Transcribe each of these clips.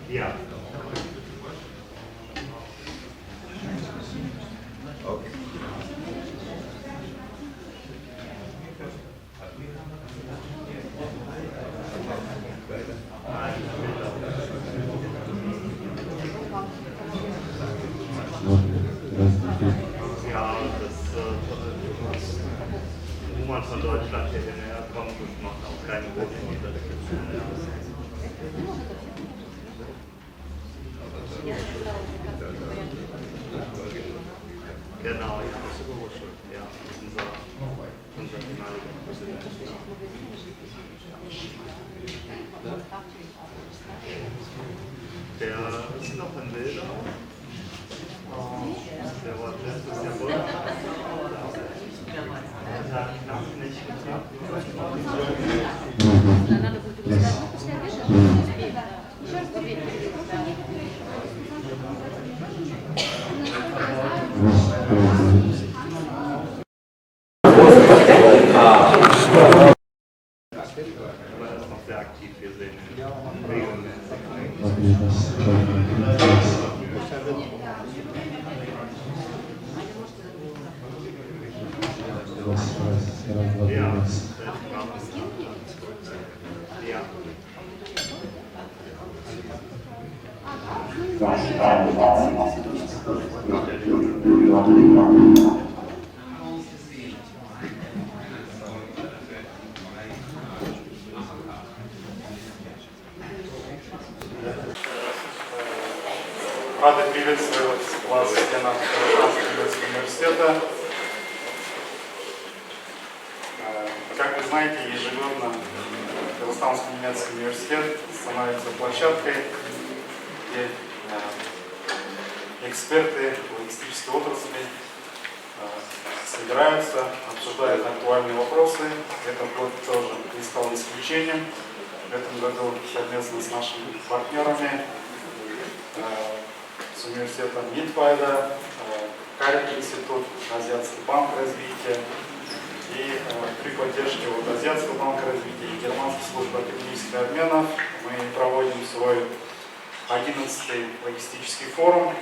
Yeah. Okay. Ja, wo man von Deutschland hierher kommt, das macht auch keinen großen Unterschied. Genau, ja. Ja, unser ehemaliger Präsident. Der ist noch in Wildau. Der war letztes Jahr Bürgermeister. Das hat knapp nicht geklappt. Aber er ist noch sehr aktiv, wir sehen ihn regelmäßig. Ja, ja. Рады приветствовать вас в стенах Казахстанского университета. Как вы знаете, ежегодно Казахстанско-немецкий университет становится площадкой, где эксперты логистической отрасли собираются, обсуждают актуальные вопросы. Этот год тоже не стал исключением. В этом году совместно с нашими партнерами, с университетом Митвайда, CAREC институт, Азиатский банк развития и при поддержке Азиатского банка развития и Германской службы академического обмена мы проводим свой 11-й логистический форум.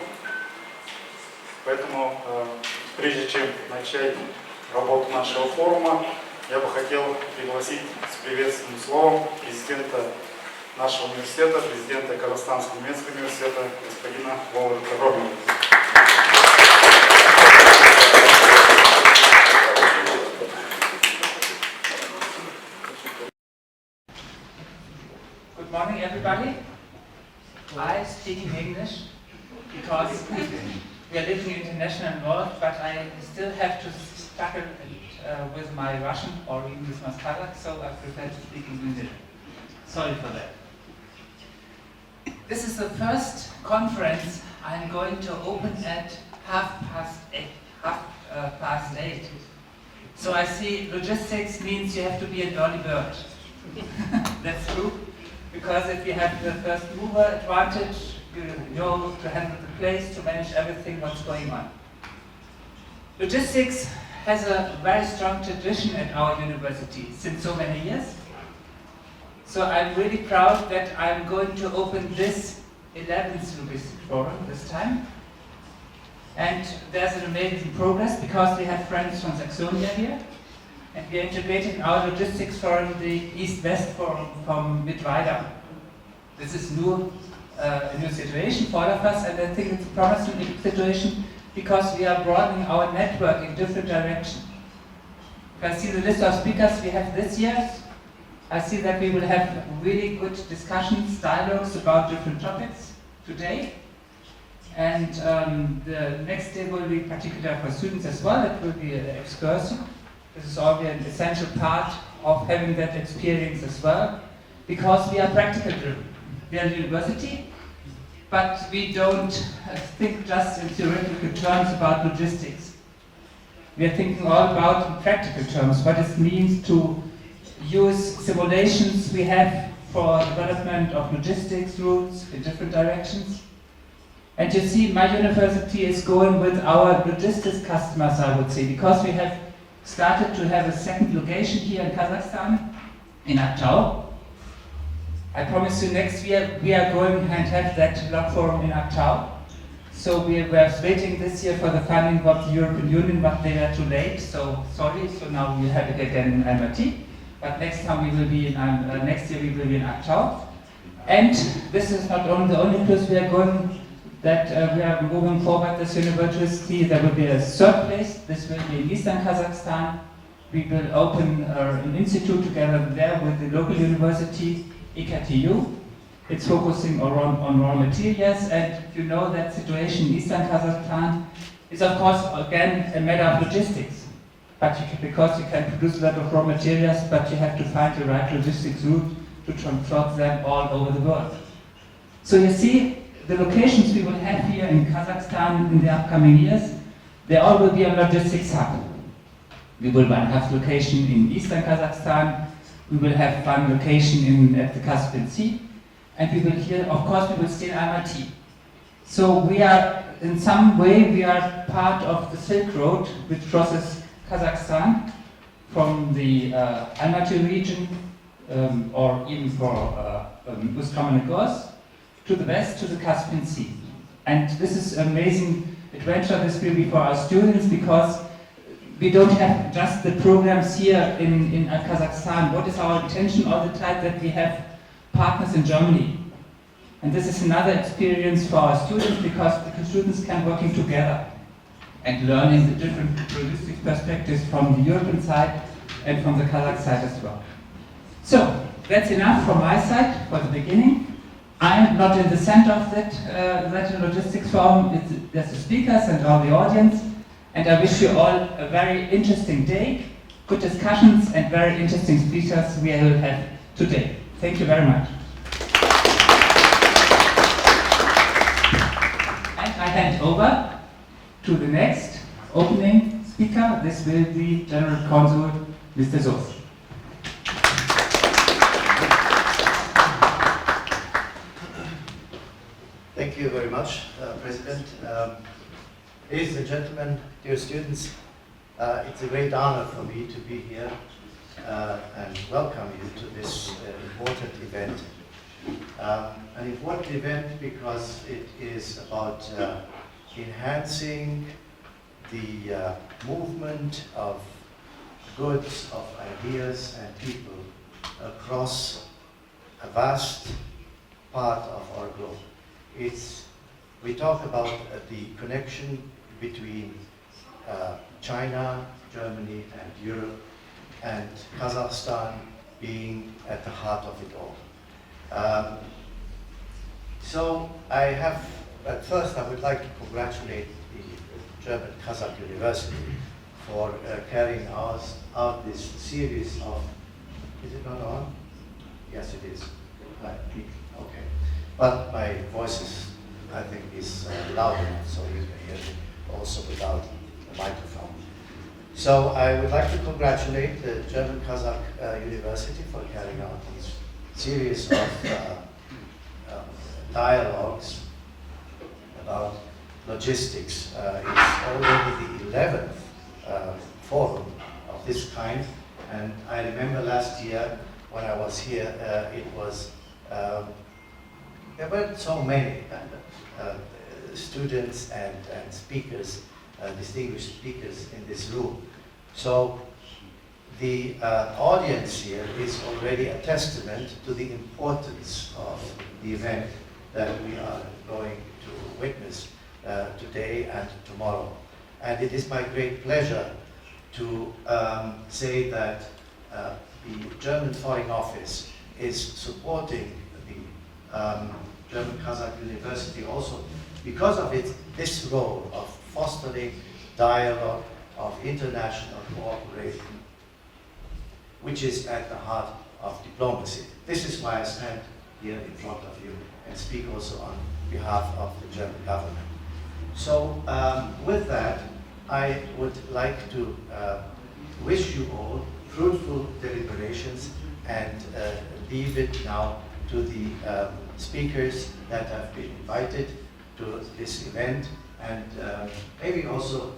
Поэтому, прежде чем начать работу нашего форума, я бы хотел пригласить с приветственным словом президента нашего университета, президента Казахстанского немецкого университета, господина Волода Робина. Good morning, everybody. I speak in English because we are living in an international world, but I still have to struggle with my Russian or even with my Kazakh, so I prefer to speak in English. Sorry for that. This is the first conference I'm going to open at half past eight. So I see logistics means you have to be an early bird. That's true, because if you have the first mover advantage, you know to handle the place, to manage everything what's going on. Logistics has a very strong tradition at our university since so many years. So I'm really proud that I'm going to open this 11th Logistics Forum this time. And there's an amazing progress because we have friends from Saxonia here. And we are integrating our logistics forum, the East-West Forum from Mittweida. This is a new situation for all of us, and I think it's a promising situation because we are broadening our network in different directions. If I see the list of speakers we have this year, I see that we will have really good discussions, dialogues about different topics today. And the next day will be particular for students as well. It will be an excursion. This is already an essential part of having that experience as well, because we are practical driven. We are a university, but we don't think just in theoretical terms about logistics. we are thinking all about in practical terms what it means to use simulations we have for development of logistics routes in different directions. And you see, my university is going with our logistics customers, I would say, because we have started to have a second location here in Kazakhstan, in Aktau. I promise you next year we are going and have that log forum in Aktau. So we were waiting this year for the funding of the European Union, but they were too late, so sorry. So now we have it again in Almaty. But next time we will be in, next year we will be in Aktau. And this is not only the only place we are going, that we are moving forward this university. There will be a third place. This will be in eastern Kazakhstan. We will open an institute together there with the local university, EKTU. It's focusing on raw materials, and you know that situation in eastern Kazakhstan is of course again a matter of logistics. But because you can produce a lot of raw materials, but you have to find the right logistics route to transport them all over the world. So you see, the locations we will have here in Kazakhstan in the upcoming years, they all will be a logistics hub. We will have location in eastern Kazakhstan, we will have one location at the Caspian Sea, and we will here, of course, we will stay in Almaty. So we are, in some way, we are part of the Silk Road, which crosses Kazakhstan from the Almaty region, or even for Uzbekistan, to the west, to the Caspian Sea. And this is an amazing adventure. This will be for our students, because we don't have just the programs here in Kazakhstan. What is our intention all the time? That we have partners in Germany. And this is another experience for our students, because the students can working together and learning the different logistics perspectives from the European side and from the Kazakh side as well. So that's enough from my side for the beginning. I'm not in the center of that logistics forum. There's the speakers and all the audience. And I wish you all a very interesting day, good discussions, and very interesting speakers we will have today. Thank you very much. And I hand over to the next opening speaker. This will be General Consul Mr. Soos. Thank you very much, President. Ladies and gentlemen, dear students, it's a great honor for me to be here and welcome you to this important event. An important event because it is about enhancing the movement of goods, of ideas and people across a vast part of our globe. We talk about the connection between China, Germany and Europe, and Kazakhstan being at the heart of it all. So at first I would like to congratulate the German Kazakh University for carrying out this series of, is it not on? Yes, it is. Okay. But my voice is, I think, is loud enough, so you can hear me also without the microphone. So I would like to congratulate the German Kazakh University for carrying out this series of dialogues about logistics. It's already the 11th forum of this kind, and I remember last year when I was here, it was there weren't so many students and speakers, distinguished speakers in this room. So the audience here is already a testament to the importance of the event that we are going to witness today and tomorrow. And it is my great pleasure to say that the German Foreign Office is supporting the German Kazakh University also because of this role of fostering dialogue, of international cooperation, which is at the heart of diplomacy. This is why I stand here in front of you and speak also on behalf of the German government. So with that, I would like to wish you all fruitful deliberations and leave it now to the speakers that have been invited to this event, and maybe also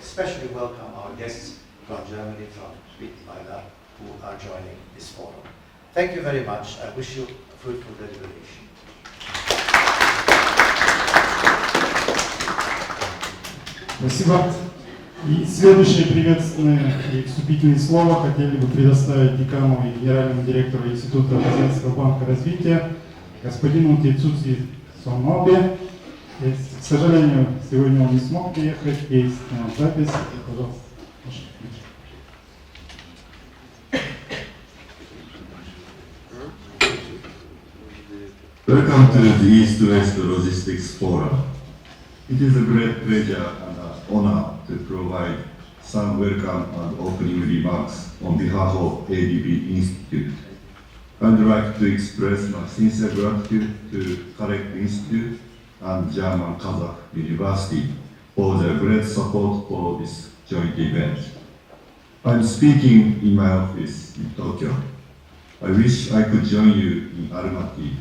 especially welcome our guests from Germany, from Wittenweiler, who are joining this forum. Thank you very much. I wish you a fruitful deliberation. Спасибо. И следующее приветственное и вступительное слово хотели бы предоставить декану и генеральному директору Института Азиатского банка развития господину Тецуци Сомобе. К сожалению, сегодня он не смог приехать, есть запись. Пожалуйста. Welcome to the East-West Logistics Forum. It is a great pleasure and an honor to provide some welcome and opening remarks on behalf of ADB Institute. I'd like to express my sincere gratitude to CAREC Institute and German Kazakh University for their great support for this joint event. I'm speaking in my office in Tokyo. I wish I could join you in Almaty,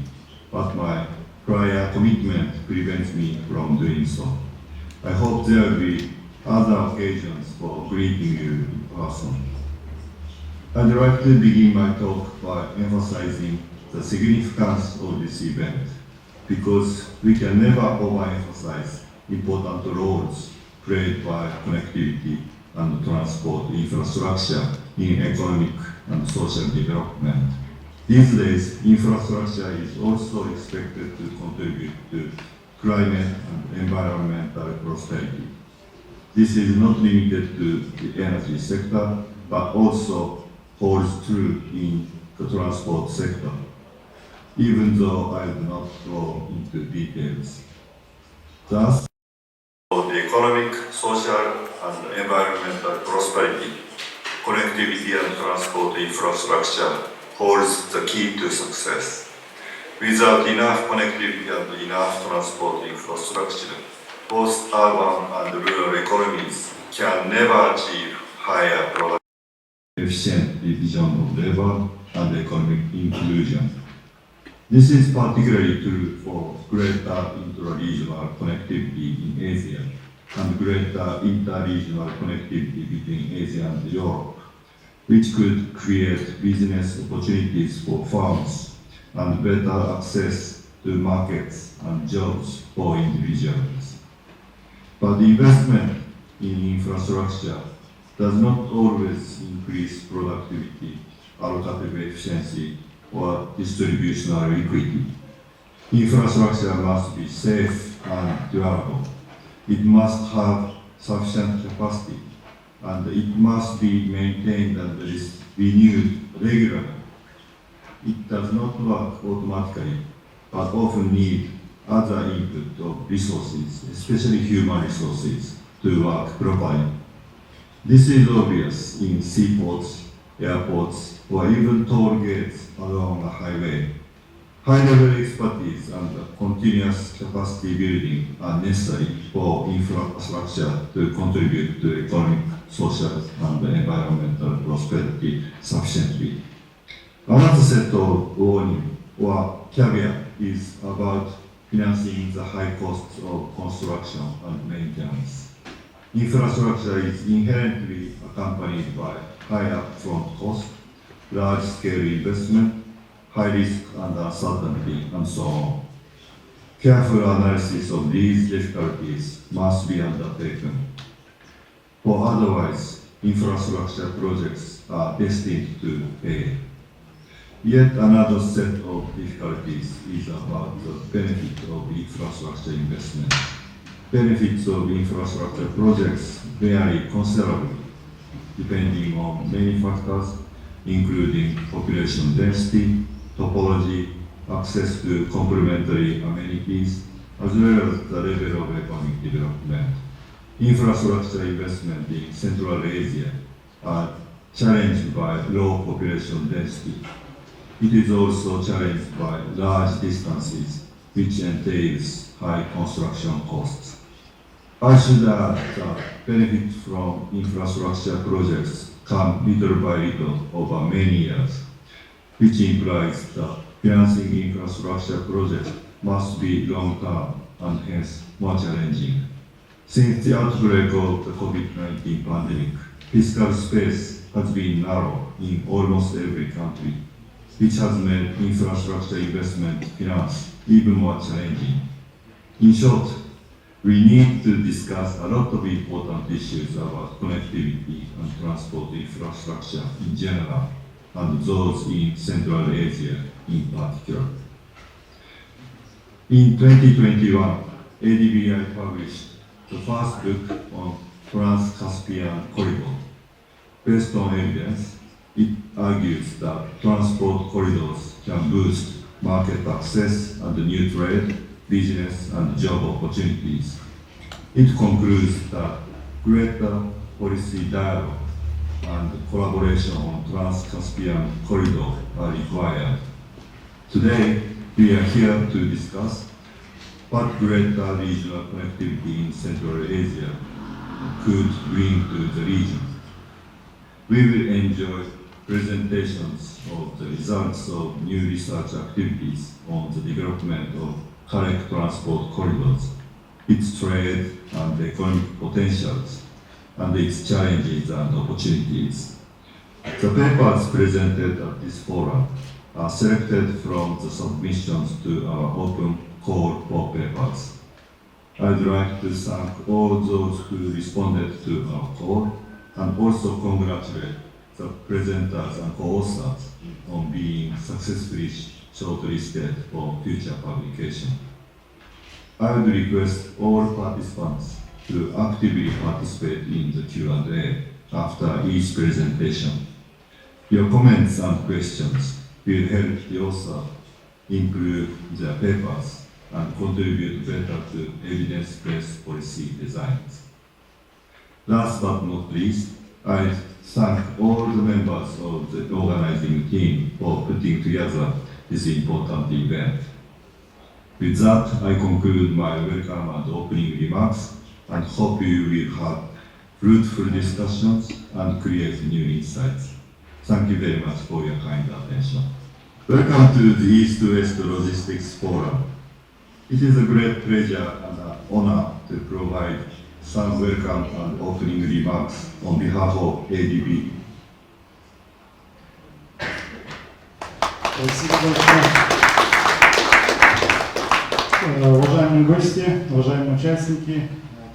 but my prior commitment prevents me from doing so. I hope there will be other occasions for greeting you in person. I'd like to begin my talk by emphasizing the significance of this event, because we can never overemphasize important roles played by connectivity and transport infrastructure in economic and social development. These days, infrastructure is also expected to contribute to climate and environmental prosperity. This is not limited to the energy sector, but also holds true in the transport sector, even though I will not go into details. Thus, for the economic, social, and environmental prosperity, connectivity and transport infrastructure holds the key to success. Without enough connectivity and enough transport infrastructure, both urban and rural economies can never achieve higher productivity, efficient division of labor, and economic inclusion. This is particularly true for greater intra-regional connectivity in Asia and greater inter-regional connectivity between Asia and Europe, which could create business opportunities for firms and better access to markets and jobs for individuals. But investment in infrastructure does not always increase productivity, allocative efficiency, or distributional equity. Infrastructure must be safe and durable. It must have sufficient capacity, and it must be maintained and renewed regularly. It does not work automatically, but often need other input of resources, especially human resources, to work properly. This is obvious in seaports, airports, or even toll gates along a highway. High-level expertise and continuous capacity building are necessary for infrastructure to contribute to economic, social, and environmental prosperity sufficiently. Another set of warning or caveat is about financing the high costs of construction and maintenance. Infrastructure is inherently accompanied by high upfront cost, large-scale investment, high risk and uncertainty, and so on. Careful analysis of these difficulties must be undertaken, for otherwise infrastructure projects are destined to fail. Yet another set of difficulties is about the benefit of infrastructure investment. Benefits of infrastructure projects vary considerably, depending on many factors, including population density, topology, access to complementary amenities, as well as the level of economic development. Infrastructure investment in Central Asia are challenged by low population density. It is also challenged by large distances, which entails high construction costs. I should add that benefits from infrastructure projects come little by little over many years, which implies that financing infrastructure projects must be long-term and hence more challenging. Since the outbreak of the COVID-19 pandemic, fiscal space has been narrow in almost every country, which has made infrastructure investment finance even more challenging. In short, we need to discuss a lot of important issues about connectivity and transport infrastructure in general, and those in Central Asia in particular. In 2021, ADBI published the first book on Trans-Caspian Corridor. Based on evidence, it argues that transport corridors can boost market access and new trade, business and job opportunities. It concludes that greater policy dialogue and collaboration on Trans-Caspian Corridor are required. Today, we are here to discuss what greater regional connectivity in Central Asia could bring to the region. We will enjoy presentations of the results of new research activities on the development of CAREC transport corridors, its trade and economic potentials, and its challenges and opportunities. The papers presented at this forum are selected from the submissions to our open call for papers. I'd like to thank all those who responded to our call and also congratulate the presenters and co-authors on being successfully shortlisted for future publication. I would request all participants to actively participate in the Q&A after each presentation. Your comments and questions will help the author improve their papers and contribute better to evidence-based policy designs. Last but not least, I thank all the members of the organizing team for putting together this important event. With that, I conclude my welcome and opening remarks and hope you will have fruitful discussions and create new insights. Thank you very much for your kind attention. Welcome to the East-West Logistics Forum. It is a great pleasure and an honor to provide some welcome and opening remarks on behalf of ADB. Спасибо большое. Уважаемые гости, уважаемые участники,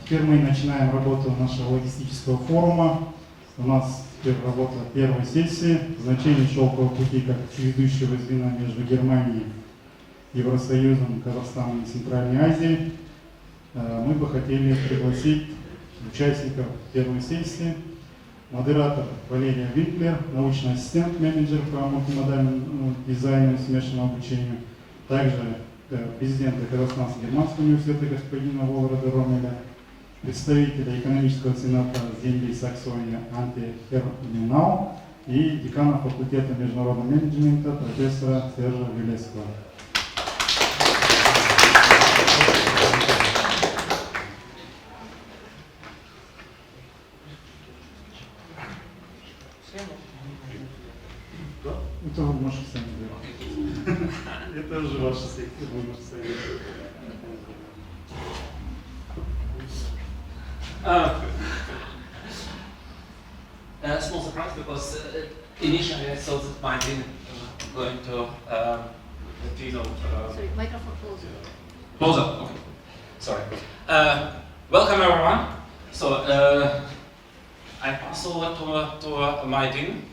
теперь мы начинаем работу нашего логистического форума. У нас теперь работа первой сессии. Значение шелкового пути как связующего звена между Германией, Евросоюзом, Казахстаном и Центральной Азией. Мы бы хотели пригласить участников первой сессии. Модератор Валерия Винклер, научный ассистент, менеджер по мультимодальному дизайну и смешанному обучению. Также президента Казахстанско-Германского университета господина Волрода Ромеля, представителя экономического сената земли Саксония Анте Хернинау и декана факультета международного менеджмента профессора Сержа Велескова. Это вы можете сами делать. Это уже ваша секция, вы можете сами делать. A small surprise because initially I thought that my dean going to dean of Sorry, microphone closer. Closer. Okay. Sorry. Welcome everyone. So I pass over to my dean,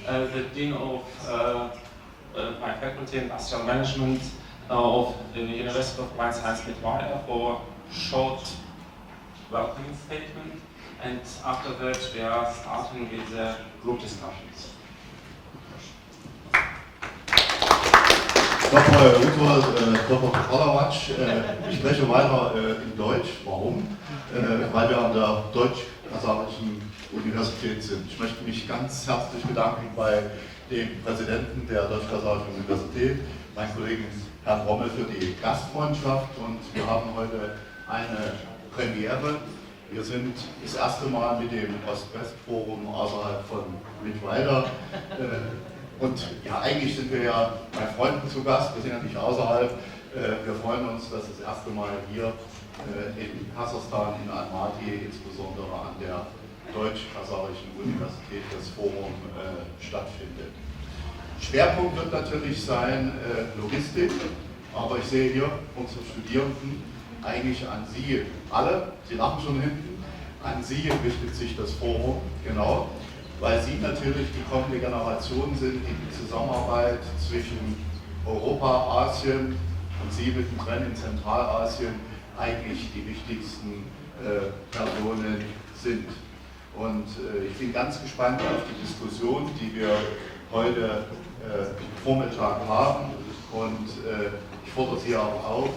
the dean of my faculty in industrial management of the University of Applied Science Mittweida for short welcoming statement, and after that we are starting with the group discussions. Dr. Kalawatsch, ich spreche weiter in Deutsch. Warum? Weil wir an der Deutsch-Kasachischen Universität sind. Ich möchte mich ganz herzlich bedanken bei dem Präsidenten der Deutsch-Kasachischen Universität, meinem Kollegen Herrn Rommel, für die Gastfreundschaft. Und wir haben heute eine Premiere. Wir sind das erste Mal mit dem Ost-West-Forum außerhalb von Mittweida. Und ja, eigentlich sind wir ja bei Freunden zu Gast, wir sind ja nicht außerhalb. Wir freuen uns, dass das erste Mal hier in Kasachstan, in Almaty, insbesondere an der Deutsch-Kasachischen Universität, das Forum stattfindet. Schwerpunkt wird natürlich sein Logistik, aber ich sehe hier unsere Studierenden eigentlich an Sie alle, Sie lachen schon hinten, an Sie richtet sich das Forum, genau, weil Sie natürlich die kommende Generation sind, die die Zusammenarbeit zwischen Europa, Asien und Sie mittendrin in Zentralasien eigentlich die wichtigsten Personen sind. Und ich bin ganz gespannt auf die Diskussion, die wir heute Vormittag haben. Und ich fordere Sie auch auf,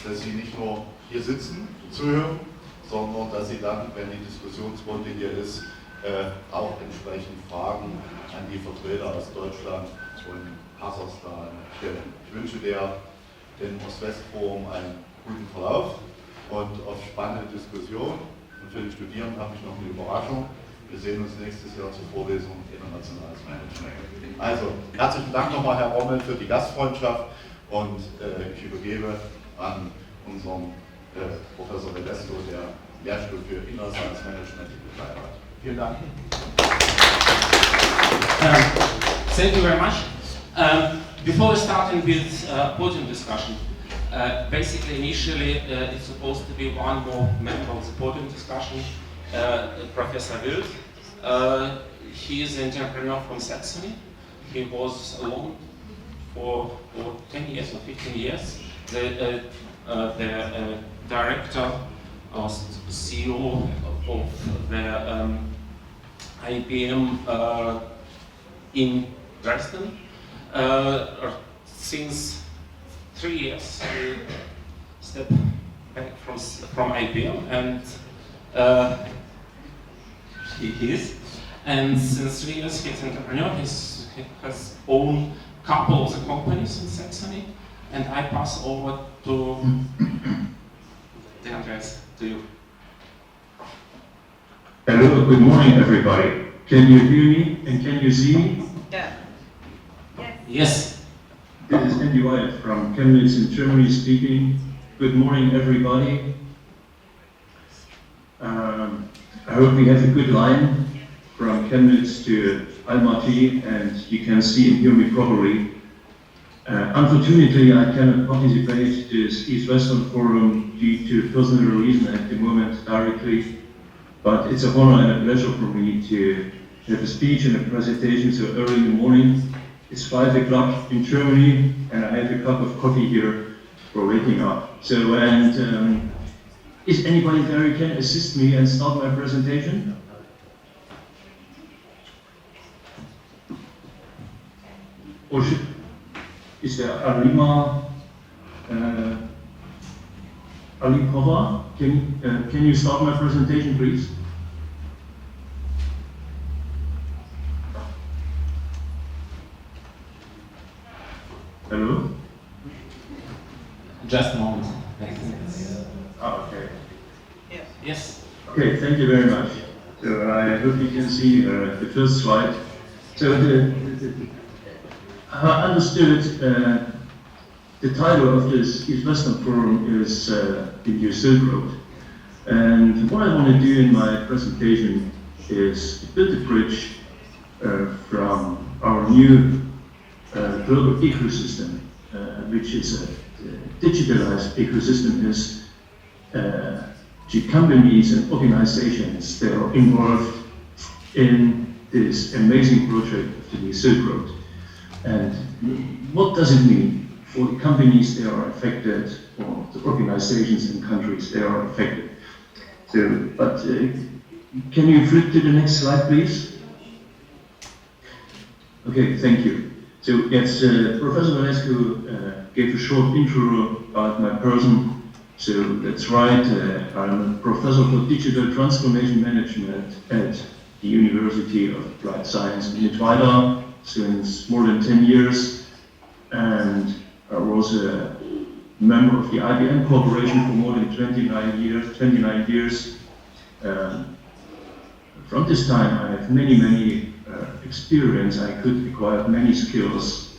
dass Sie nicht nur hier sitzen, zuhören, sondern dass Sie dann, wenn die Diskussionsrunde hier ist, auch entsprechend Fragen an die Vertreter aus Deutschland und Kasachstan stellen. Ich wünsche dem Ost-West-Forum einen guten Verlauf und auf spannende Diskussion. Und für die Studierenden habe ich noch eine Überraschung. Wir sehen uns nächstes Jahr zur Vorlesung Internationales Management. Also, herzlichen Dank nochmal, Herr Rommel, für die Gastfreundschaft und ich übergebe an unseren Professor Vedesto, der Lehrstuhl für Internationales Management betreibt hat. Vielen Dank. Thank you very much. Before starting with podium discussion, basically initially it's supposed to be one more member of the podium discussion, Professor Wild. He is an entrepreneur from Saxony. He was alone for 10 years or 15 years, the director or CEO of the IBM in Dresden. Since 3 years, he stepped back from IBM, and he is. And since 3 years, he's an entrepreneur. He has owned a couple of the companies in Saxony, and I pass over to the Andreas, to you. Hello, good morning, everybody. Can you hear me and can you see me? Yeah. Yes. This is Andy Wyatt from Chemnitz in Germany speaking. Good morning, everybody. I hope we have a good line from Chemnitz to Almaty and you can see and hear me properly. Unfortunately, I cannot participate in this East-Western Forum due to personal reason at the moment directly, but it's an honor and a pleasure for me to have a speech and a presentation so early in the morning. It's 5 o'clock in Germany and I have a cup of coffee here for waking up. So, and is anybody there who can assist me and start my presentation? Or is there Alima Alipova? Can you start my presentation, please? Hello? Just a moment. Okay. Yes. Okay, thank you very much. So I hope you can see the first slide. So I understood the title of this East-Western Forum is the New Silk Road. And what I want to do in my presentation is to build a bridge from our new global ecosystem, which is a digitalized ecosystem, is to companies and organizations that are involved in this amazing project of the New Silk Road. And what does it mean for the companies that are affected or the organizations and countries that are affected? So, but can you flip to the next slide, please? Okay, thank you. So yes, Professor Valescu gave a short intro about my person. So that's right, I'm a professor for digital transformation management at the University of Applied Science in Mittweida since more than 10 years. And I was a member of the IBM Corporation for more than 29 years. From this time, I have many experience. I could acquire many skills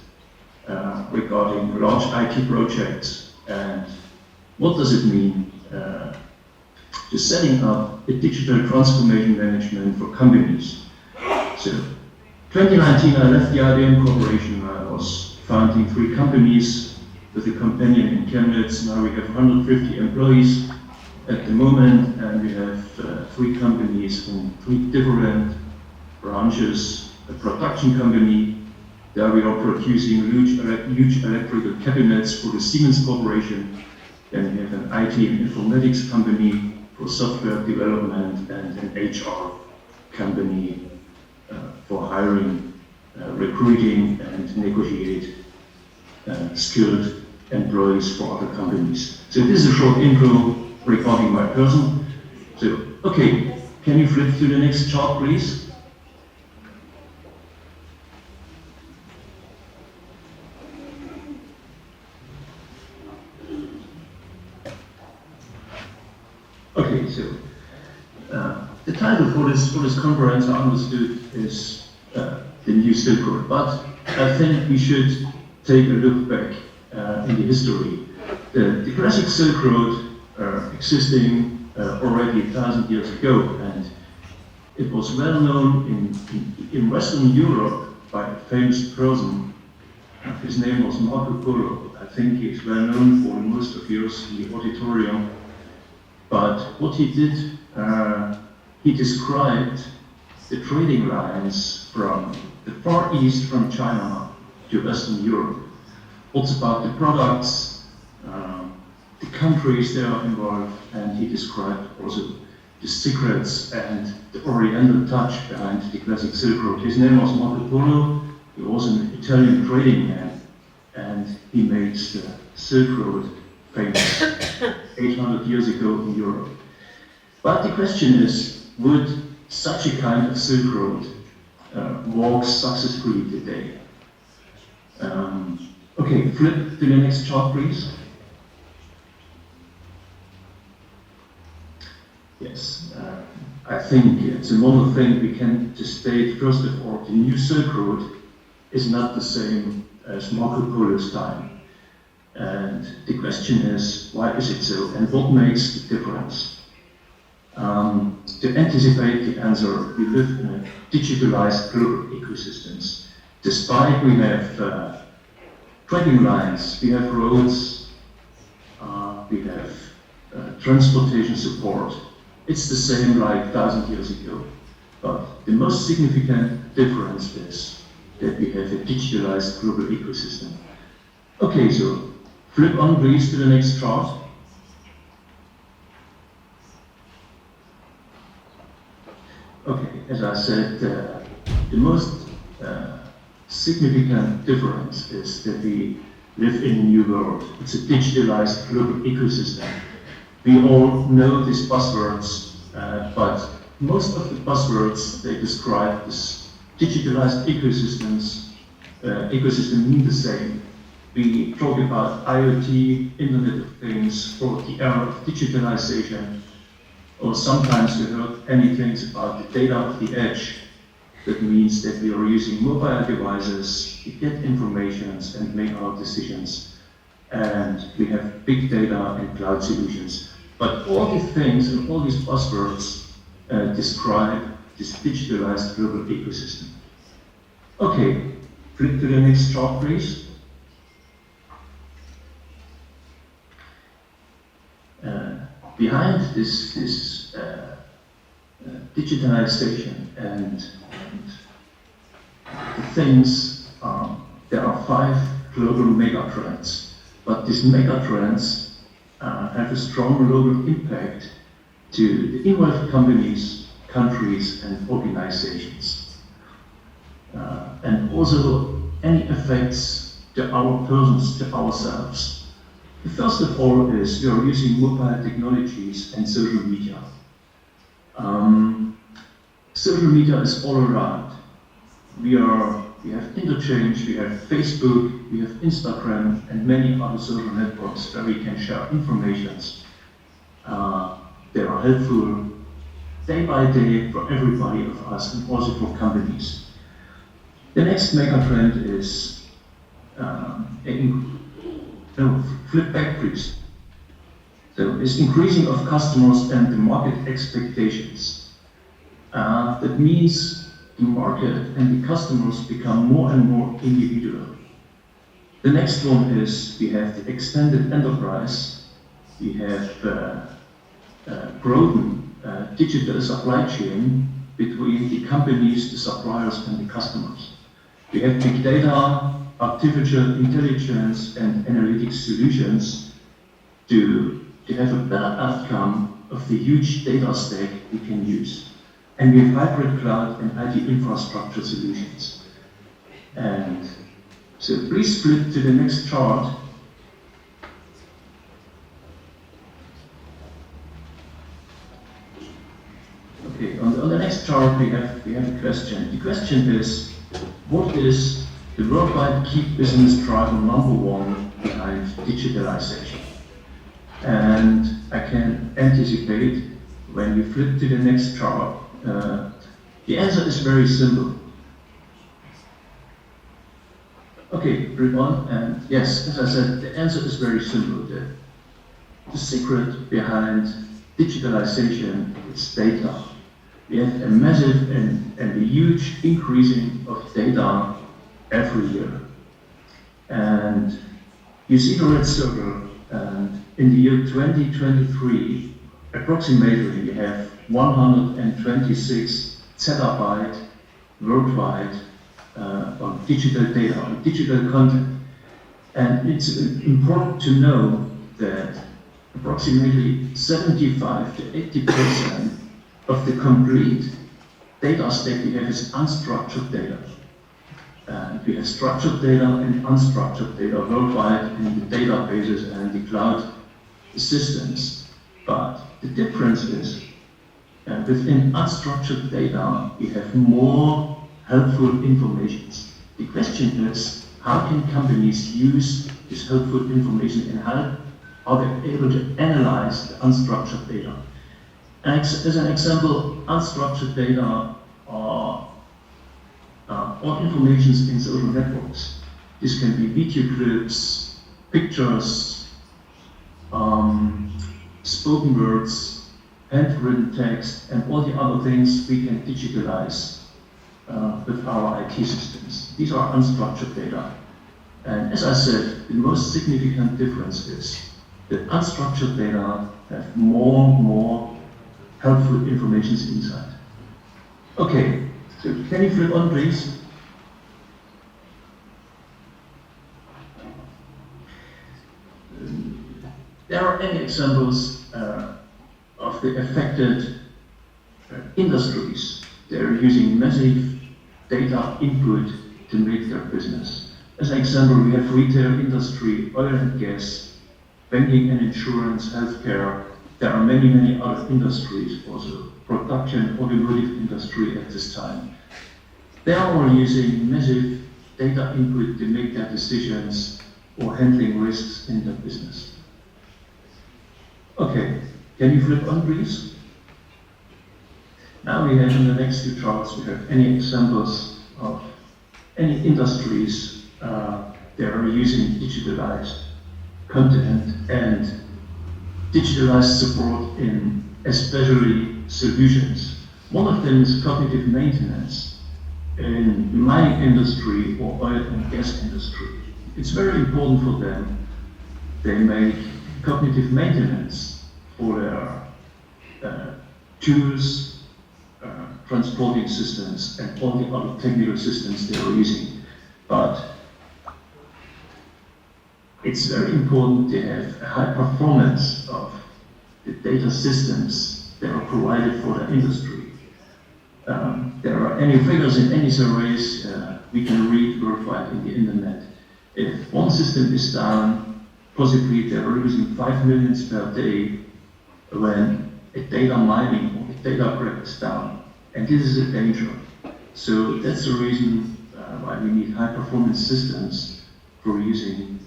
regarding large IT projects and what does it mean to setting up a digital transformation management for companies. So, 2019, I left the IBM Corporation. I was founding 3 companies with a companion in Chemnitz. Now we have 150 employees at the moment, and we have 3 companies in 3 different branches. A production company, there we are producing huge electrical cabinets for the Siemens Corporation. Then we have an IT and informatics company for software development and an HR company for hiring, recruiting and negotiate skilled employees for other companies. So this is a short intro regarding my person. So, okay, can you flip to the next chart, please? Okay, so the title for this conference, I understood, is the New Silk Road, but I think we should take a look back in the history. The classic Silk Road existing already 1,000 years ago, and it was well known in Western Europe by a famous person. His name was Marco Polo. I think he's well known for most of you in the auditorium. But what he did, he described the trading lines from the Far East, from China to Western Europe. What's about the products, the countries that are involved, and he described also the secrets and the oriental touch behind the classic Silk Road. His name was Marco Polo. He was an Italian trading man, and he made the Silk Road famous 800 years ago in Europe. But the question is, would such a kind of Silk Road walk successfully today? Okay, flip to the next chart, please. Yes, I think it's a normal thing we can just state. First of all, the New Silk Road is not the same as Marco Polo's time. And the question is, why is it so, and what makes the difference? To anticipate the answer, we live in a digitalized global ecosystems. Despite we have trading lines, we have roads, we have transportation support. It's the same like 1,000 years ago. But the most significant difference is that we have a digitalized global ecosystem. Okay, so flip on please to the next chart. Okay, as I said, the most significant difference is that we live in a new world. It's a digitalized global ecosystem. We all know these buzzwords, but most of the buzzwords they describe this digitalized ecosystem mean the same. We talk about IoT, Internet of Things, or the era of digitalization, or sometimes we heard anything about the data of the edge. That means that we are using mobile devices to get information and make our decisions. And we have big data and cloud solutions. But all these things and all these buzzwords describe this digitalized global ecosystem. Okay, flip to the next chart, please. Behind this digitalization and the things, there are 5 global megatrends. But these megatrends have a strong global impact to the involved companies, countries, and organizations. And also any effects to our persons, to ourselves. The first of all is we are using mobile technologies and social media. Social media is all around. We have interchange, we have Facebook, we have Instagram, and many other social networks where we can share information. They are helpful, day by day for everybody of us and also for companies. The next mega trend is flip back please. So it's increasing of customers and the market expectations. That means the market and the customers become more and more individual. The next one is we have the extended enterprise. We have broadened digital supply chain between the companies, the suppliers, and the customers. We have big data, artificial intelligence, and analytics solutions to have a better outcome of the huge data stack we can use. And we have hybrid cloud and IT infrastructure solutions. And so please flip to the next chart. Okay, on the next chart we have a question. The question is, what is the worldwide key business driver #1 behind digitalization? And I can anticipate when we flip to the next chart, the answer is very simple. Okay, flip on, and yes, as I said, the answer is very simple. The secret behind digitalization is data. We have a massive and a huge increasing of data every year. And you see the red circle, and in the year 2023, approximately we have 126 zettabyte worldwide on digital data, on digital content. And it's important to know that approximately 75 to 80% of the complete data stack we have is unstructured data. And we have structured data and unstructured data worldwide in the databases and the cloud systems. But the difference is within unstructured data, we have more helpful information. The question is, how can companies use this helpful information and how are they able to analyze the unstructured data? And as an example, unstructured data are all information in social networks. This can be video clips, pictures, spoken words, handwritten text, and all the other things we can digitalize with our IT systems. These are unstructured data. And as I said, the most significant difference is that unstructured data have more helpful information inside. Okay, so can you flip on, please? There are any examples of the affected industries. They're using massive data input to make their business. As an example, we have retail industry, oil and gas, banking and insurance, healthcare. There are many other industries also, production, automotive industry at this time. They are all using massive data input to make their decisions or handling risks in their business. Okay, can you flip on, please? Now we have in the next two charts, we have any examples of any industries that are using digitalized content and digitalized support in especially solutions. One of them is cognitive maintenance in mining industry or oil and gas industry. It's very important for them. They make cognitive maintenance for their tools, transporting systems, and all the other technical systems they are using. But it's very important to have a high performance of the data systems that are provided for the industry. There are any figures in any surveys we can read worldwide in the internet. If one system is down, possibly they are losing 5 million per day when a data mining or a data grab is down. And this is a danger. So that's the reason why we need high performance systems for using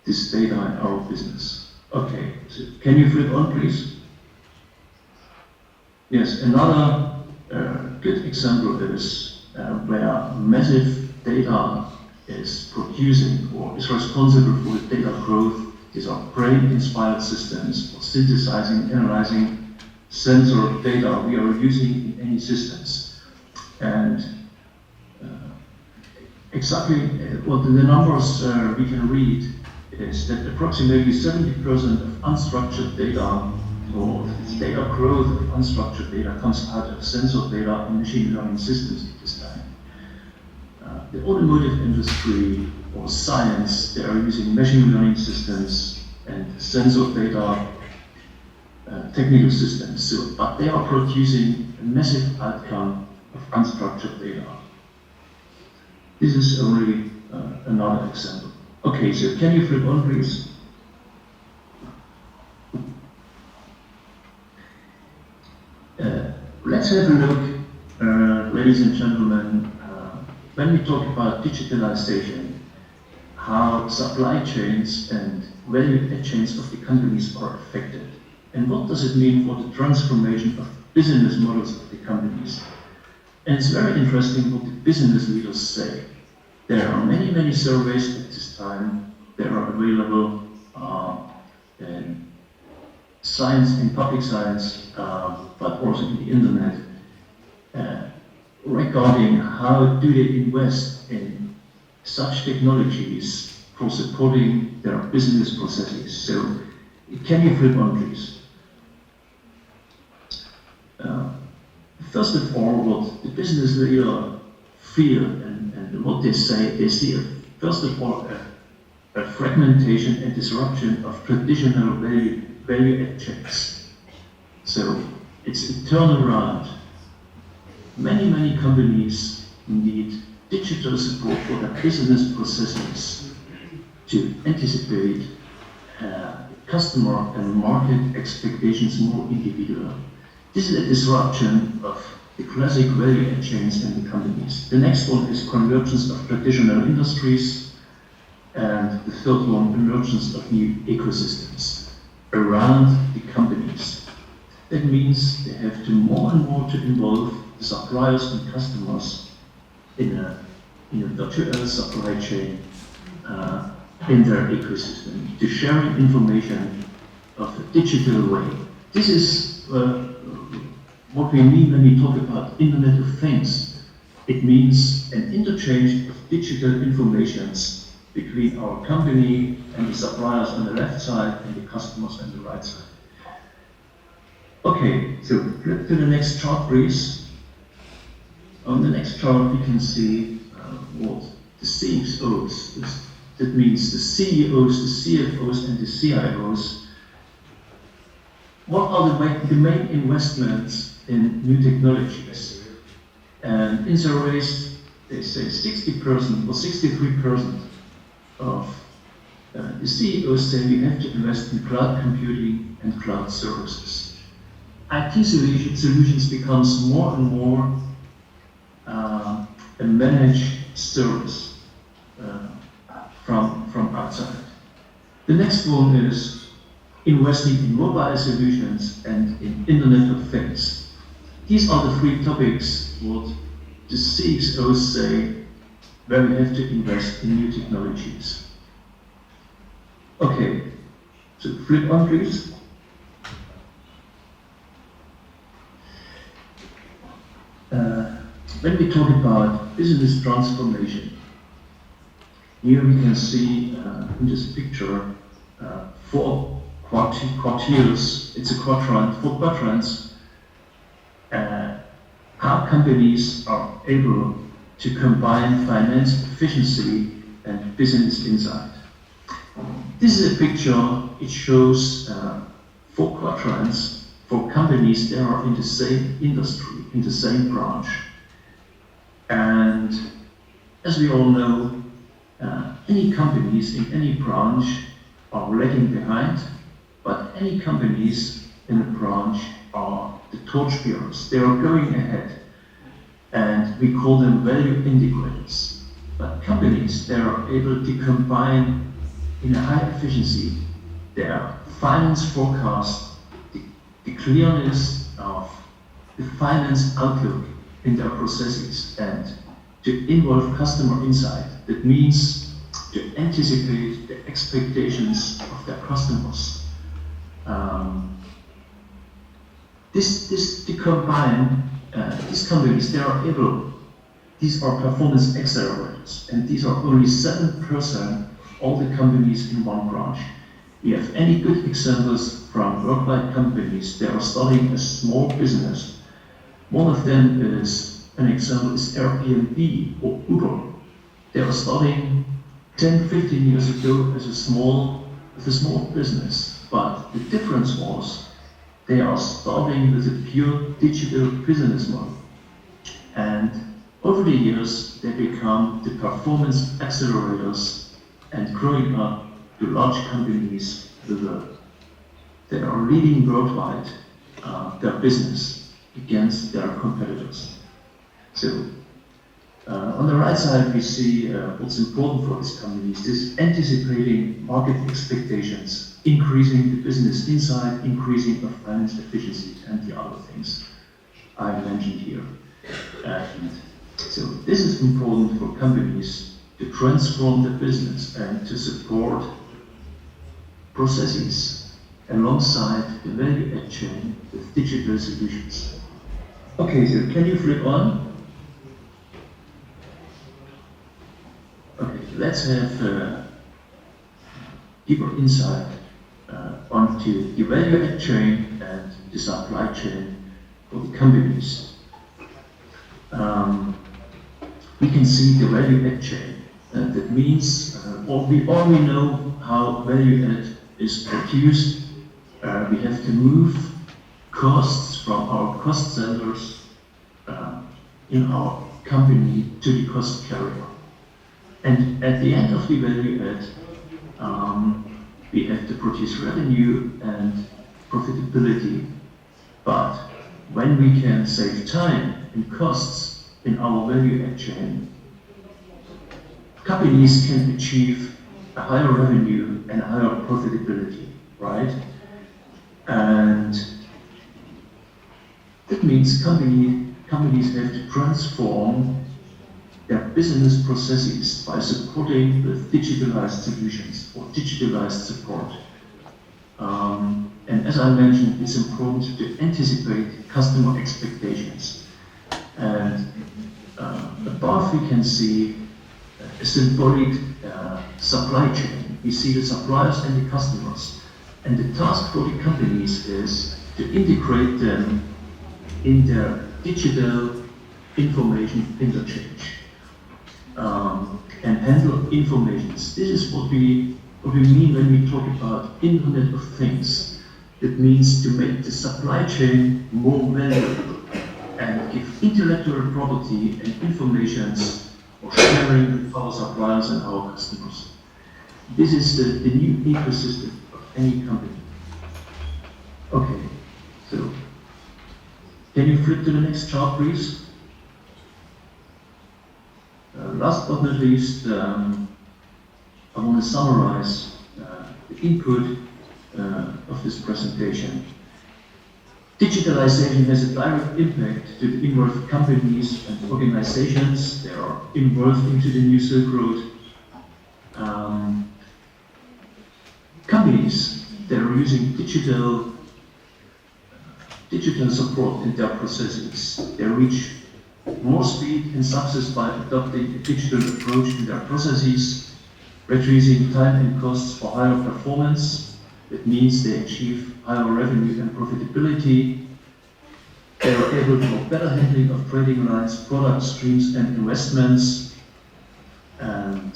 this data in our business. Okay, so can you flip on, please? Yes, another good example is where massive data is producing or is responsible for the data growth. These are brain-inspired systems for synthesizing, analyzing sensor data we are using in any systems. And exactly what the numbers we can read is that approximately 70% of unstructured data, or data growth of unstructured data, comes out of sensor data and machine learning systems at this time. The automotive industry or science, they are using machine learning systems and sensor data, technical systems. So, but they are producing a massive outcome of unstructured data. This is only another example. Okay, so can you flip on, please? Let's have a look, ladies and gentlemen, when we talk about digitalization, how supply chains and value chains of the companies are affected. And what does it mean for the transformation of business models of the companies? And it's very interesting what the business leaders say. There are many, many surveys at this time. They are available in science, in public science, but also in the internet, regarding how do they invest in such technologies for supporting their business processes. So, can you flip on, please? First of all, what the business leader feel and what they say, they see, first of all, a fragmentation and disruption of traditional value chains. So it's a turnaround. Many companies need digital support for their business processes to anticipate customer and market expectations more individually. This is a disruption of the classic value chains in the companies. The next one is convergence of traditional industries, and the third one, emergence of new ecosystems around the companies. That means they have to more and more to involve the suppliers and customers in a virtual supply chain in their ecosystem, to sharing information of a digital way. This is what we mean when we talk about Internet of Things. It means an interchange of digital informations between our company and the suppliers on the left side and the customers on the right side. Okay, so flip to the next chart, please. On the next chart, we can see what the CXOs, that means the CEOs, the CFOs, and the CIOs. What are the main investments in new technologies? And in surveys, they say 60% or 63% of the CEOs say we have to invest in cloud computing and cloud services. IT solutions becomes more and more a managed service from outside. The next one is investing in mobile solutions and in Internet of Things. These are the three topics what the CXOs say where we have to invest in new technologies. Okay, so flip on, please. When we talk about business transformation, here we can see in this picture four quartiles, it's a quadrant, 4 quadrants, how companies are able to combine finance efficiency and business insight. This is a picture, it shows 4 quadrants for companies that are in the same industry, in the same branch. And as we all know, any companies in any branch are lagging behind, but any companies in a branch are the torchbearers. They are going ahead, and we call them value integrators. But companies that are able to combine in a high efficiency their finance forecast, the clearness of the finance outlook in their processes and to involve customer insight. That means to anticipate the expectations of their customers. To combine these companies, these are performance accelerators, and these are only 7% all the companies in one branch. We have any good examples from worldwide companies that are starting a small business. One of them is, an example is Airbnb or Uber. They are starting 10, 15 years ago as a small business, but the difference was they are starting with a pure digital business model. And over the years, they become the performance accelerators and growing up to large companies that are leading worldwide their business against their competitors. So on the right side, we see what's important for these companies is anticipating market expectations, increasing the business insight, increasing of finance efficiency, and the other things I mentioned here. And so this is important for companies to transform the business and to support processes alongside the value add chain with digital solutions. Okay, so can you flip on? Okay, let's have deeper insight onto the value add chain and the supply chain for the companies. We can see the value add chain. That means we know how value add is produced. We have to move costs from our cost centers in our company to the cost carrier. And at the end of the value add, we have to produce revenue and profitability. But when we can save time and costs in our value add chain, companies can achieve a higher revenue and a higher profitability, right? And that means companies have to transform their business processes by supporting with digitalized solutions or digitalized support. And as I mentioned, it's important to anticipate customer expectations. And above we can see a symbolic supply chain. We see the suppliers and the customers. And the task for the companies is to integrate them in their digital information interchange and handle information. This is what we mean when we talk about Internet of Things. It means to make the supply chain more valuable and give intellectual property and informations or sharing with our suppliers and our customers. This is the new ecosystem of any company. Okay, so can you flip to the next chart, please? Last but not least, I want to summarize the input of this presentation. Digitalization has a direct impact to the involved companies and organizations that are involved into the new Silk Road. Companies that are using digital support in their processes, they reach more speed and success by adopting a digital approach in their processes, reducing time and costs for higher performance. That means they achieve higher revenue and profitability. They are able to have better handling of trading lines, product streams and investments. And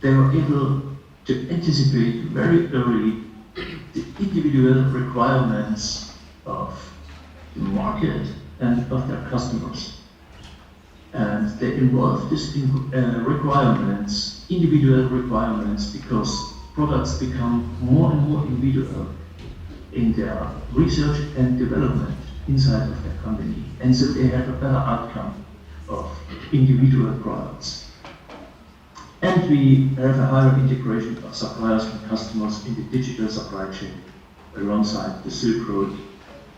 they are able to anticipate very early the individual requirements of the market and of their customers. And they involve these requirements, individual requirements, because products become more and more individual in their research and development inside of their company. And so they have a better outcome of individual products. And we have a higher integration of suppliers and customers in the digital supply chain alongside the Silk Road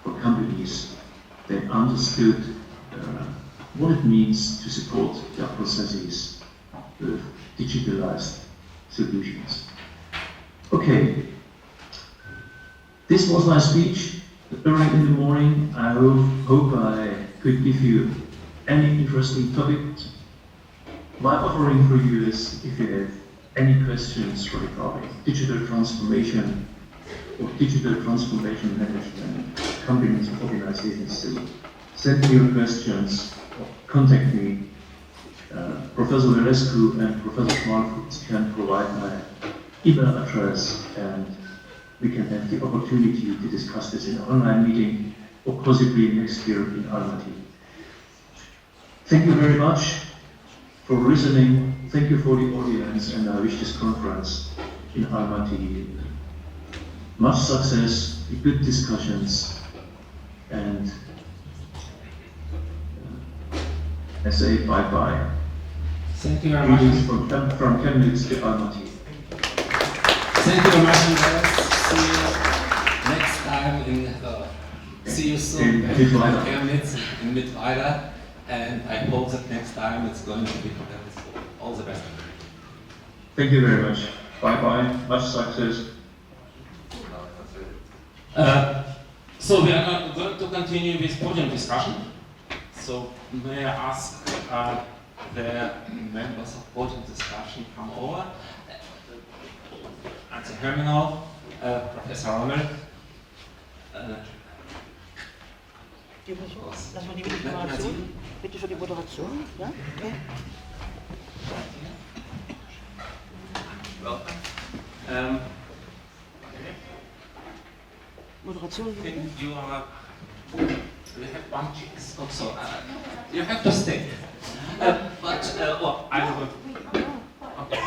for companies that understood what it means to support their processes with digitalized solutions. Okay, this was my speech early in the morning. I hope I could give you any interesting topic. My offering for you is, if you have any questions regarding digital transformation or digital transformation management, companies and organizations, to send me your questions or contact me. Professor Verescu and Professor Schmalfuß can provide my email address, and we can have the opportunity to discuss this in an online meeting or possibly next year in Almaty. Thank you very much for listening. Thank you for the audience, and I wish this conference in Almaty much success, good discussions, and I say bye-bye. Thank you very much. Greetings from Chemnitz to Almaty. Thank you very much, Andreas. See you next time see you soon in Chemnitz, in Mittweida, and I hope that next time it's going to be successful. All the best. Thank you very much. Bye-bye. Much success. So we are going to continue with podium discussion. So may I ask the members of podium discussion come over? At the terminal, Professor Rommel. Lass mal die Moderation. Bitte für die Moderation. Ja? Okay. Welcome. Moderation. You have one chance. Also, you have to stay. Well, I will. Okay.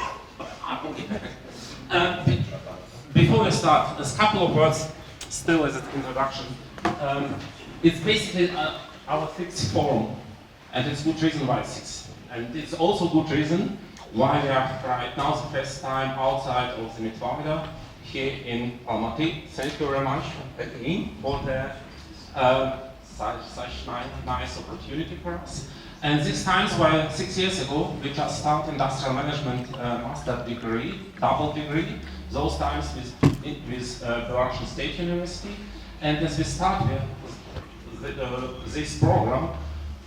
Before we start, a couple of words still as an introduction. It's basically our sixth forum, and it's good reason why it's sixth. And it's also good reason why we are right now the first time outside of the Mittweida here in Almaty. Thank you very much again for the such nice opportunity for us. And this time, while 6 years ago, we just started industrial management master degree, double degree. Those times with Russian State University. And as we start this program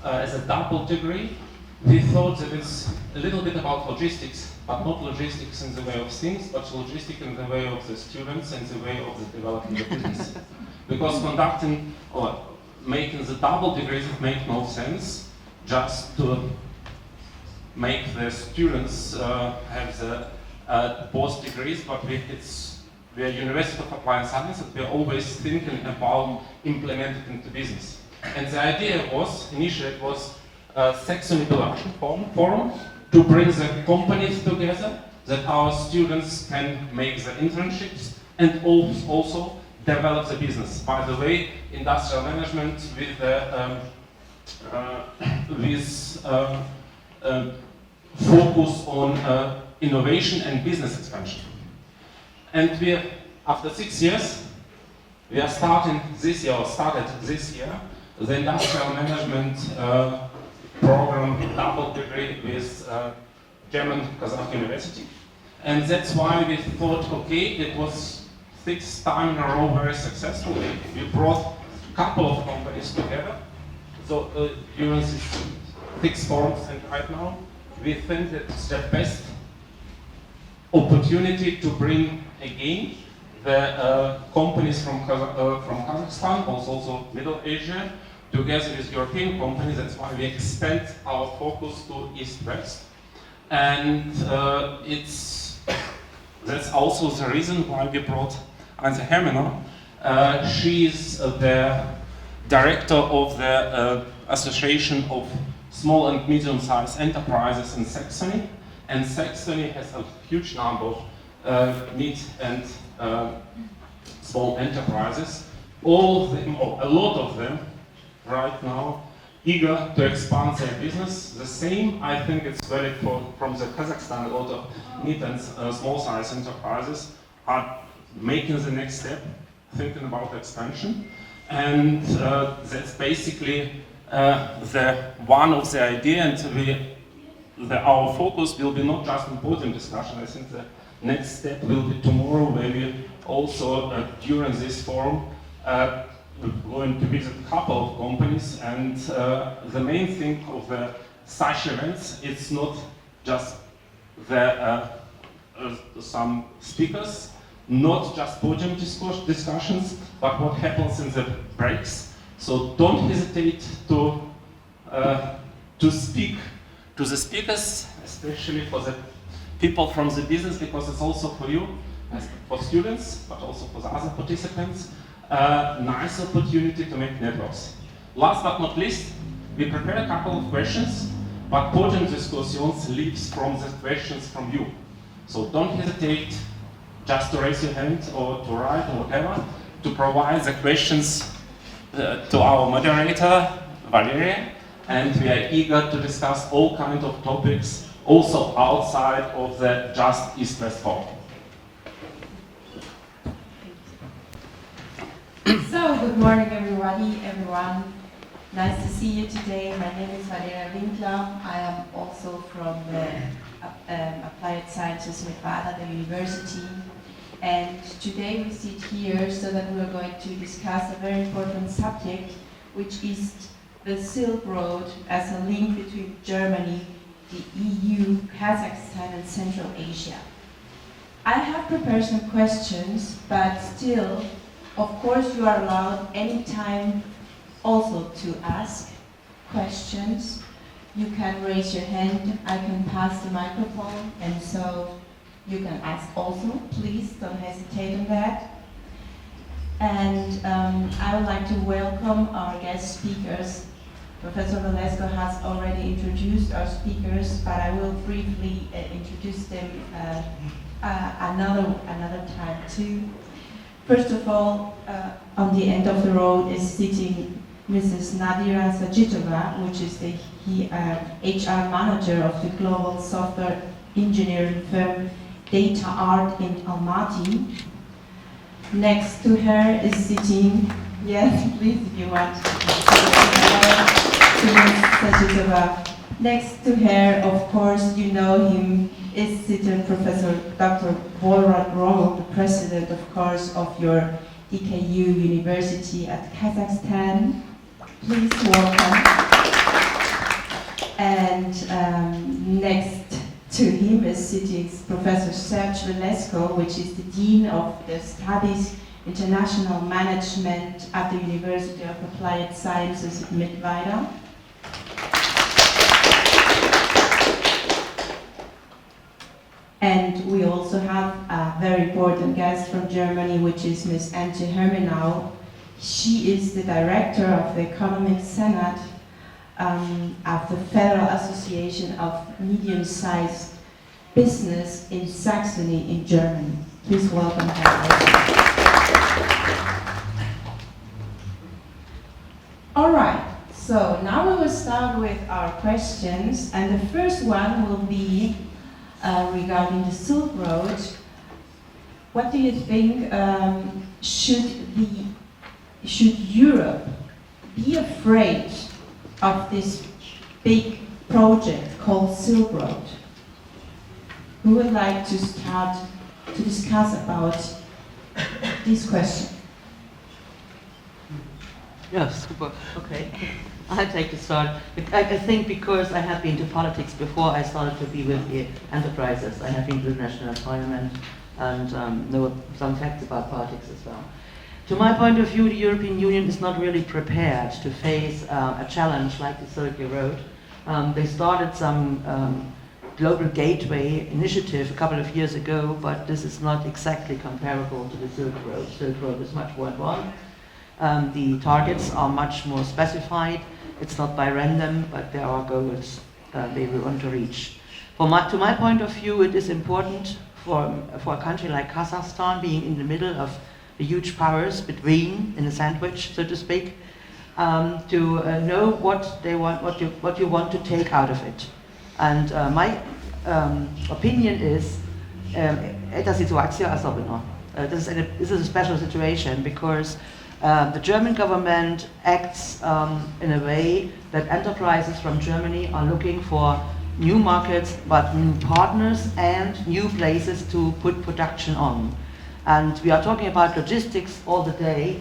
as a double degree, we thought that it's a little bit about logistics, but not logistics in the way of things, but logistics in the way of the students and the way of the developing the business. Because conducting or making the double degrees, it makes no sense just to make the students have the both degrees, but we are University of Applied Science, and we are always thinking about implementing it into business. And the idea was, initially it was a Saxony Production Forum to bring the companies together, that our students can make the internships and also develop the business. By the way, industrial management with the focus on innovation and business expansion. And we, after 6 years, we are started this year, the industrial management program double degree with German Kazakh University. And that's why we thought, okay, it was 6th time in a row very successful. We brought a couple of companies together. So during these 6 forums, and right now, we think that it's the best opportunity to bring again the companies from Kazakhstan, also Middle Asia, together with European companies. That's why we expand our focus to East-West. And that's also the reason why we brought Antje Herminer. She's the director of the Association of Small and Medium-Sized Enterprises in Saxony. And Saxony has a huge number of mid and small enterprises. All of them, or a lot of them, right now, eager to expand their business. The same, I think, it's valid from the Kazakhstan. A lot of mid and small-sized enterprises are making the next step, thinking about expansion. and that's basically the one of the idea, and our focus will be not just on podium discussion. I think the next step will be tomorrow, where we also during this forum we're going to visit a couple of companies, and the main thing of such events, it's not just some speakers, not just podium discussions, but what happens in the breaks. So don't hesitate to speak to the speakers, especially for the people from the business, because it's also for you, as for students, but also for the other participants, nice opportunity to make networks. Last but not least, we prepare a couple of questions, but podium discussions leaves from the questions from you. So don't hesitate just to raise your hand or to write or whatever, to provide the questions to our moderator, Valeria, and we are eager to discuss all kinds of topics, also outside of the just East-West forum. So, good morning everyone. Nice to see you today. My name is Valeria Winkler. I am also from the Applied Sciences Nevada, the university. And today we sit here so that we are going to discuss a very important subject, which is the Silk Road as a link between Germany, the EU, Kazakhstan and Central Asia. I have prepared some questions, but still, of course, you are allowed anytime also to ask questions. You can raise your hand, I can pass the microphone, and so you can ask also. Please don't hesitate on that. And I would like to welcome our guest speakers. Professor Velasco has already introduced our speakers, but I will briefly introduce them another time too. First of all, on the end of the road is sitting Mrs. Nadira Sajitova, which is the HR manager of the global software engineering firm Data Art in Almaty. Next to her is sitting, yes, please, if you want, Next to her, of course, you know him, is sitting Professor Dr. Volrad Rommel, the president, of course, of your DKU University at Kazakhstan. Please welcome. And next to him is sitting Professor Serge Velasco, which is the Dean of the Studies International Management at the University of Applied Sciences in Mittweida. And we also have a very important guest from Germany, which is Ms. Antje Hermenau. She is the director of the Economic Senate of the Federal Association of Medium-Sized Business in Saxony in Germany. Please welcome her. All right, so now we will start with our questions, and the first one will be regarding the Silk Road. What do you think, should Europe be afraid of this big project called Silk Road? Who would like to start to discuss about this question? Yeah, super. Okay. I'll take the start. I think because I have been to politics before I started to be with the enterprises. I have been to the National Parliament and know some facts about politics as well. To my point of view, the European Union is not really prepared to face a challenge like the Silk Road. They started some global gateway initiative a couple of years ago, but this is not exactly comparable to the Silk Road. Silk Road is much more advanced. The targets are much more specified. It's not by random, but there are goals they will want to reach. To my point of view, it is important for a country like Kazakhstan, being in the middle of the huge powers between, in a sandwich, so to speak, to know what they want, what you want to take out of it. And my opinion is, this is a special situation because The German government acts in a way that enterprises from Germany are looking for new markets, but new partners and new places to put production on. And we are talking about logistics all the day,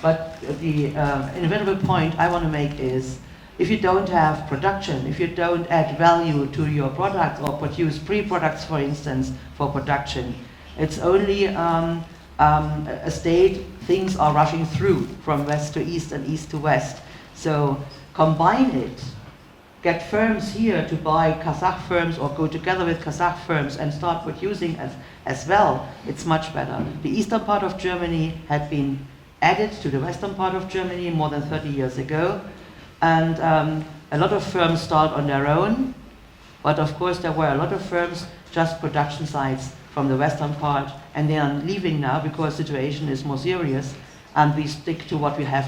but the inevitable point I want to make is, if you don't have production, if you don't add value to your product or produce pre-products, for instance, for production, it's only a state things are rushing through from west to east and east to west. So combine it, get firms here to buy Kazakh firms or go together with Kazakh firms and start producing as well, it's much better. The eastern part of Germany had been added to the western part of Germany more than 30 years ago. And a lot of firms start on their own, but of course there were a lot of firms, just production sites from the western part, and they are leaving now because the situation is more serious, and we stick to what we have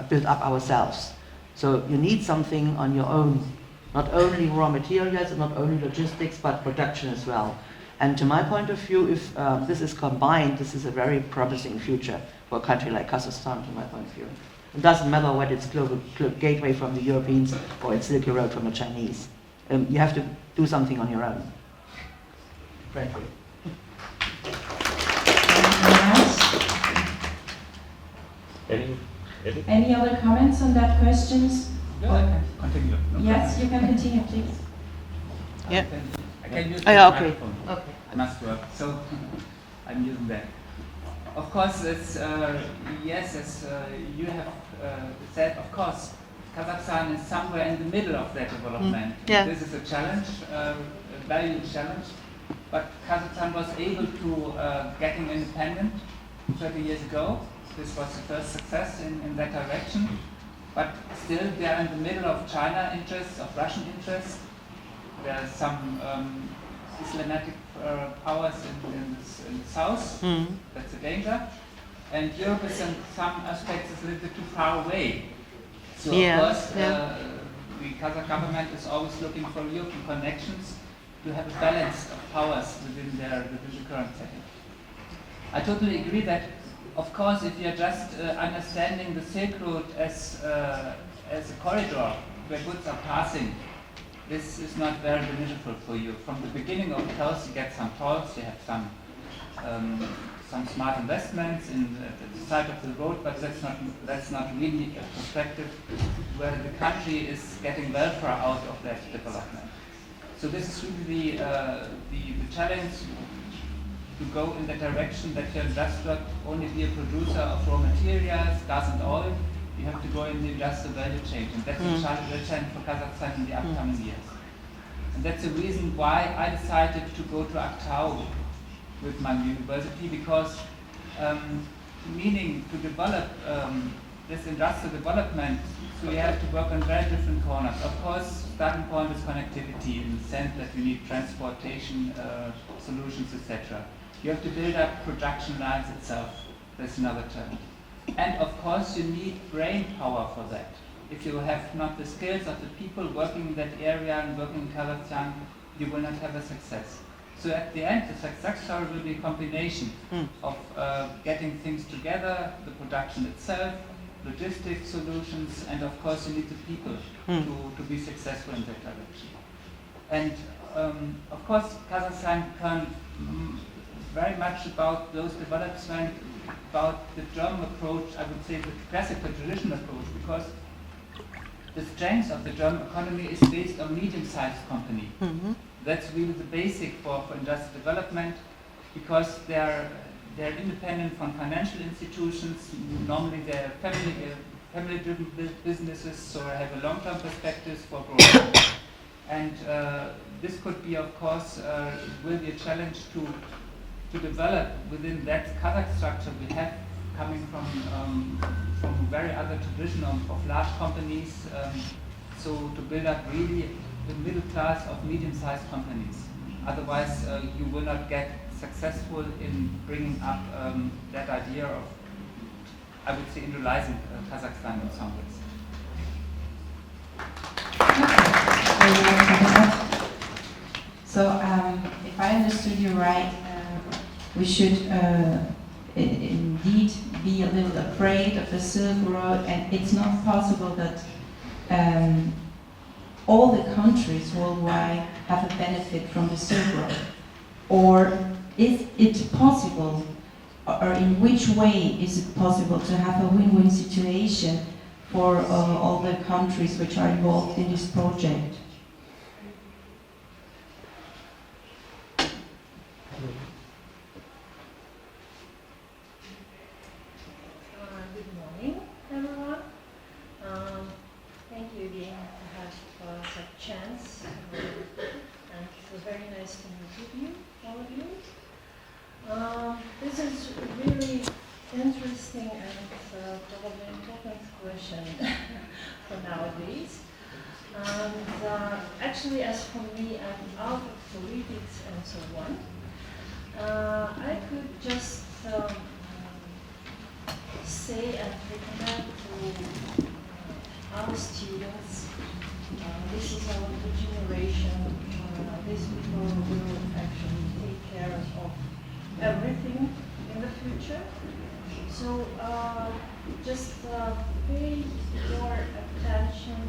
built up ourselves. So you need something on your own, not only raw materials, not only logistics, but production as well. And to my point of view, if this is combined, this is a very promising future for a country like Kazakhstan, to my point of view. It doesn't matter whether it's global gateway from the Europeans or it's Silk Road from the Chinese. You have to do something on your own. Frankly. Any other comments on that questions? Yeah, I can continue. No Yes, problem. you can continue, please. Yeah. I can use Oh, yeah, the okay. microphone. Okay. It must work. So I'm using that. Of course, it's, yes, as you have said, of course, Kazakhstan is somewhere in the middle of that development. Yeah. This is a challenge, a very huge challenge. But Kazakhstan was able to getting independent 30 years ago. This was the first success in that direction. But still, they are in the middle of China interests, of Russian interests. There are some Islamic powers in the south. That's a danger. And Europe is in some aspects is a little bit too far away. So Yeah, of course, yeah. the Kazakh government is always looking for European connections to have a balance of powers within the current setting. I totally agree that, of course, if you're just understanding the Silk Road as a corridor where goods are passing, this is not very beneficial for you. From the beginning of the coast, you get some tolls, you have some smart investments in the side of the road, but that's not really a perspective where the country is getting welfare out of that development. So this is really the challenge, to go in the direction that you're just not only be a producer of raw materials, gas and oil, you have to go in the industrial value chain, and that's a challenge for Kazakhstan in the upcoming years. And that's the reason why I decided to go to Aktau with my university, because meaning to develop this industrial development, so you have to work on very different corners. Of course, starting point is connectivity in the sense that you need transportation solutions, etc. You have to build up production lines itself. That's another challenge. And of course, you need brain power for that. If you have not the skills of the people working in that area and working in Kazakhstan, you will not have a success. So at the end, the success story will be a combination of getting things together, the production itself, logistics solutions, and of course you need the people to be successful in that direction. And of course, Kazakhstan can very much about those developments, about the German approach, I would say the classical traditional approach, because the strength of the German economy is based on medium-sized company. That's really the basic for industrial development, because they're independent from financial institutions. Normally they're family-driven businesses, so they have a long-term perspectives for growth. And this could be, of course, will be a challenge to develop within that Kazakh structure we have, coming from very other tradition of large companies. So to build up really the middle class of medium-sized companies. Otherwise, you will not get successful in bringing up that idea of, I would say, industrializing Kazakhstan in some ways. So, if I understood you right, we should indeed be a little afraid of the Silk Road, and it's not possible that all the countries worldwide have a benefit from the Silk Road? Or is it possible, or in which way is it possible to have a win-win situation for all the countries which are involved in this project? Good morning, everyone. Thank you again for having such a chance. And it was very nice to meet with you, all of you. This is really interesting and probably important question for nowadays. And actually, as for me, I'm out of politics and so on. I could just say and recommend to our students, this is our new generation, these people will actually take care of everything in the future. So just pay your attention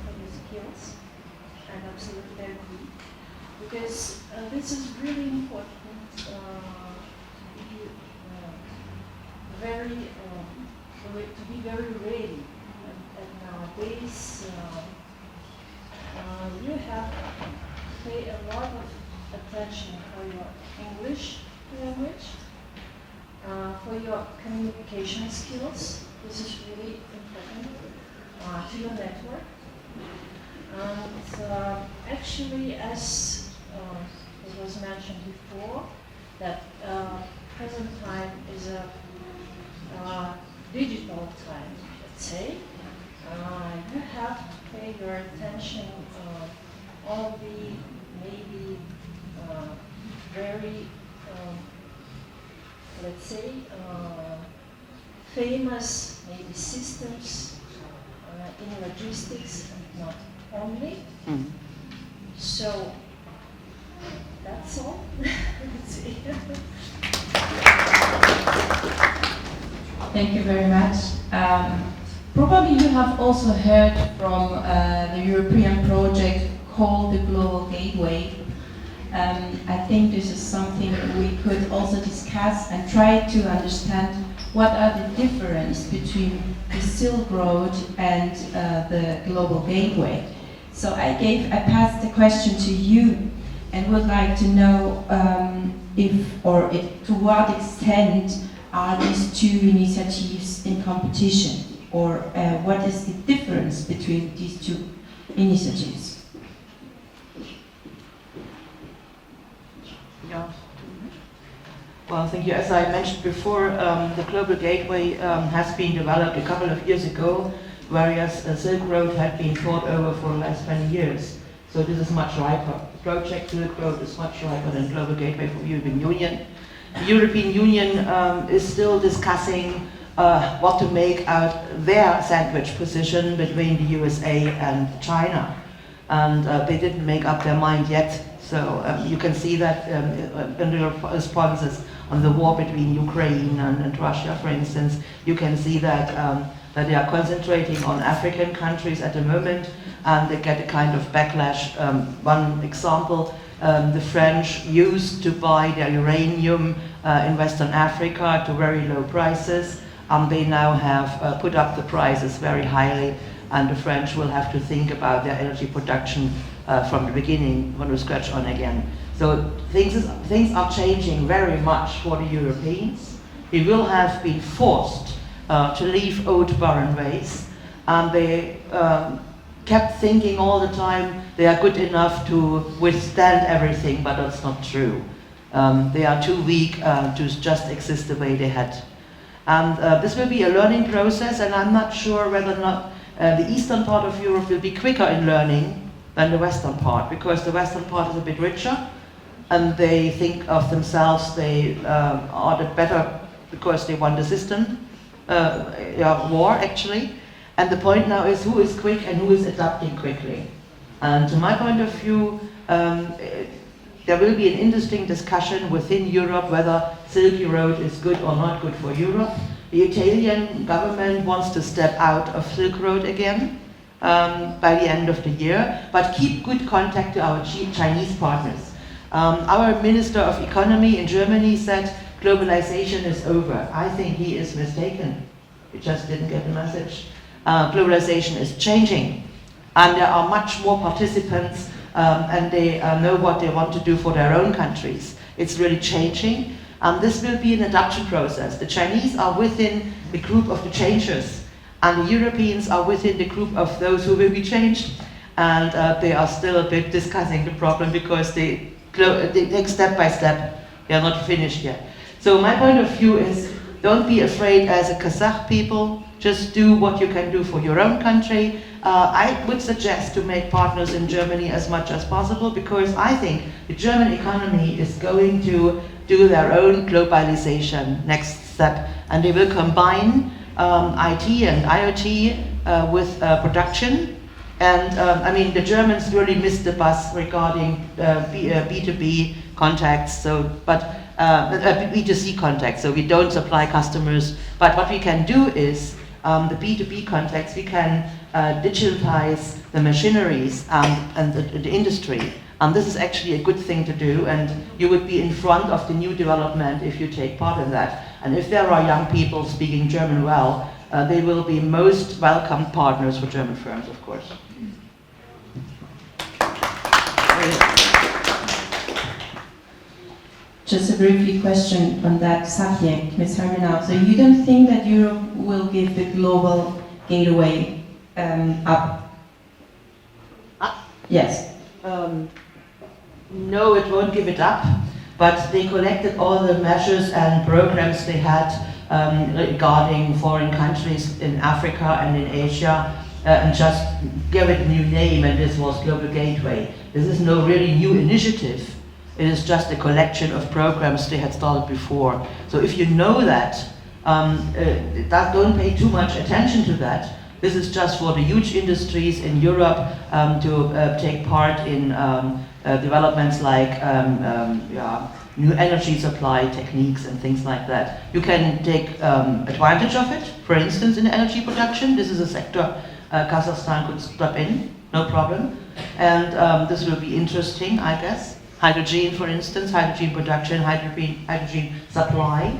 for the skills, and absolutely agree, because this is really important to be very ready. And nowadays you have to pay a lot of attention for your English language, for your communication skills. This is really important, to your network. And actually, as it was mentioned before, that present time is a digital time, let's say. You have to pay your attention on the maybe very, let's say, famous maybe systems in logistics, and not only. So that's all. Thank you very much. Probably you have also heard from the European project called the Global Gateway. I think this is something we could also discuss and try to understand what are the difference between the Silk Road and the Global Gateway. So I passed the question to you and would like to know to what extent are these two initiatives in competition, or what is the difference between these two initiatives? Yeah. Well, thank you. As I mentioned before, the Global Gateway has been developed a couple of years ago, whereas Silk Road had been thought over for the last 20 years. So this is much riper. The project Silk Road is much riper than Global Gateway for the European Union. The European Union is still discussing what to make out their sandwich position between the USA and China. And they didn't make up their mind yet. So you can see that in the responses on the war between Ukraine and Russia, for instance, you can see that that they are concentrating on African countries at the moment, and they get a kind of backlash. One example, the French used to buy their uranium in Western Africa to very low prices. They now have put up the prices very highly, and the French will have to think about their energy production from the beginning, from the scratch on again. So things are changing very much for the Europeans. We will have been forced to leave old barren ways, and they kept thinking all the time they are good enough to withstand everything, but that's not true. They are too weak to just exist the way they had. And this will be a learning process, and I'm not sure whether or not the eastern part of Europe will be quicker in learning than the western part, because the western part is a bit richer, and they think of themselves, they are the better because they won the system, war actually. And the point now is who is quick and who is adapting quickly. And to my point of view, there will be an interesting discussion within Europe whether Silky Road is good or not good for Europe. The Italian government wants to step out of Silk Road again by the end of the year, but keep good contact to our Chinese partners. Our Minister of Economy in Germany said globalization is over. I think he is mistaken. He just didn't get the message. Globalization is changing, and there are much more participants, and they know what they want to do for their own countries. It's really changing, and this will be an adaptation process. The Chinese are within the group of the changers, and the Europeans are within the group of those who will be changed, and they are still a bit discussing the problem because they take step by step. They are not finished yet. So my point of view is, don't be afraid as a Kazakh people, just do what you can do for your own country. I would suggest to make partners in Germany as much as possible, because I think the German economy is going to do their own globalization next step, and they will combine IT and IoT with production. And I mean, the Germans really missed the bus regarding B2B contacts, B2C contacts, so we don't supply customers. But what we can do is, the B2B contacts, we can digitize the machineries and the industry. And this is actually a good thing to do, and you would be in front of the new development if you take part in that. And if there are young people speaking German well, they will be most welcome partners for German firms, of course. Just a brief question on that subject, Ms. Hermenau. So you don't think that Europe will give the global gateway up? Yes. No, it won't give it up, but they collected all the measures and programs they had regarding foreign countries in Africa and in Asia, and just gave it a new name, and this was Global Gateway. This is no really new initiative. It is just a collection of programs they had started before. So if you know that, don't pay too much attention to that. This is just for the huge industries in Europe to take part in developments like new energy supply techniques and things like that. You can take advantage of it, for instance, in energy production. This is a sector Kazakhstan could step in, no problem. And this will be interesting, I guess. Hydrogen, for instance, hydrogen production, hydrogen supply.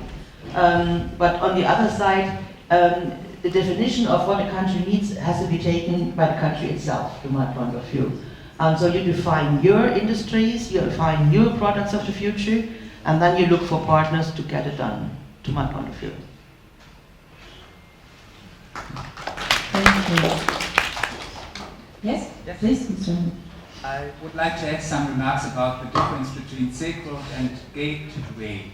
But on the other side, the definition of what a country needs has to be taken by the country itself, to my point of view. And so you define your industries, you define your products of the future, and then you look for partners to get it done, to my point of view. Thank you. Yes, please, Mr. I would like to add some remarks about the difference between Silk Road and Gateway.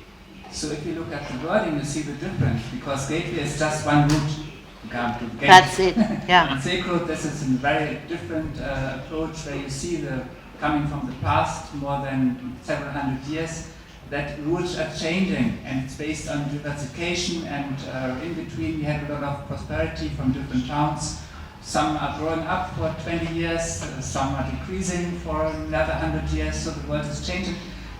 So if you look at the wording, you see the difference, because Gateway is just one route to come to Gateway. That's it, yeah. In Silk Road, this is a very different approach, where you see coming from the past, more than several hundred years, that routes are changing, and it's based on diversification, and in between we have a lot of prosperity from different towns. Some are growing up for 20 years, some are decreasing for another 100 years, so the world is changing.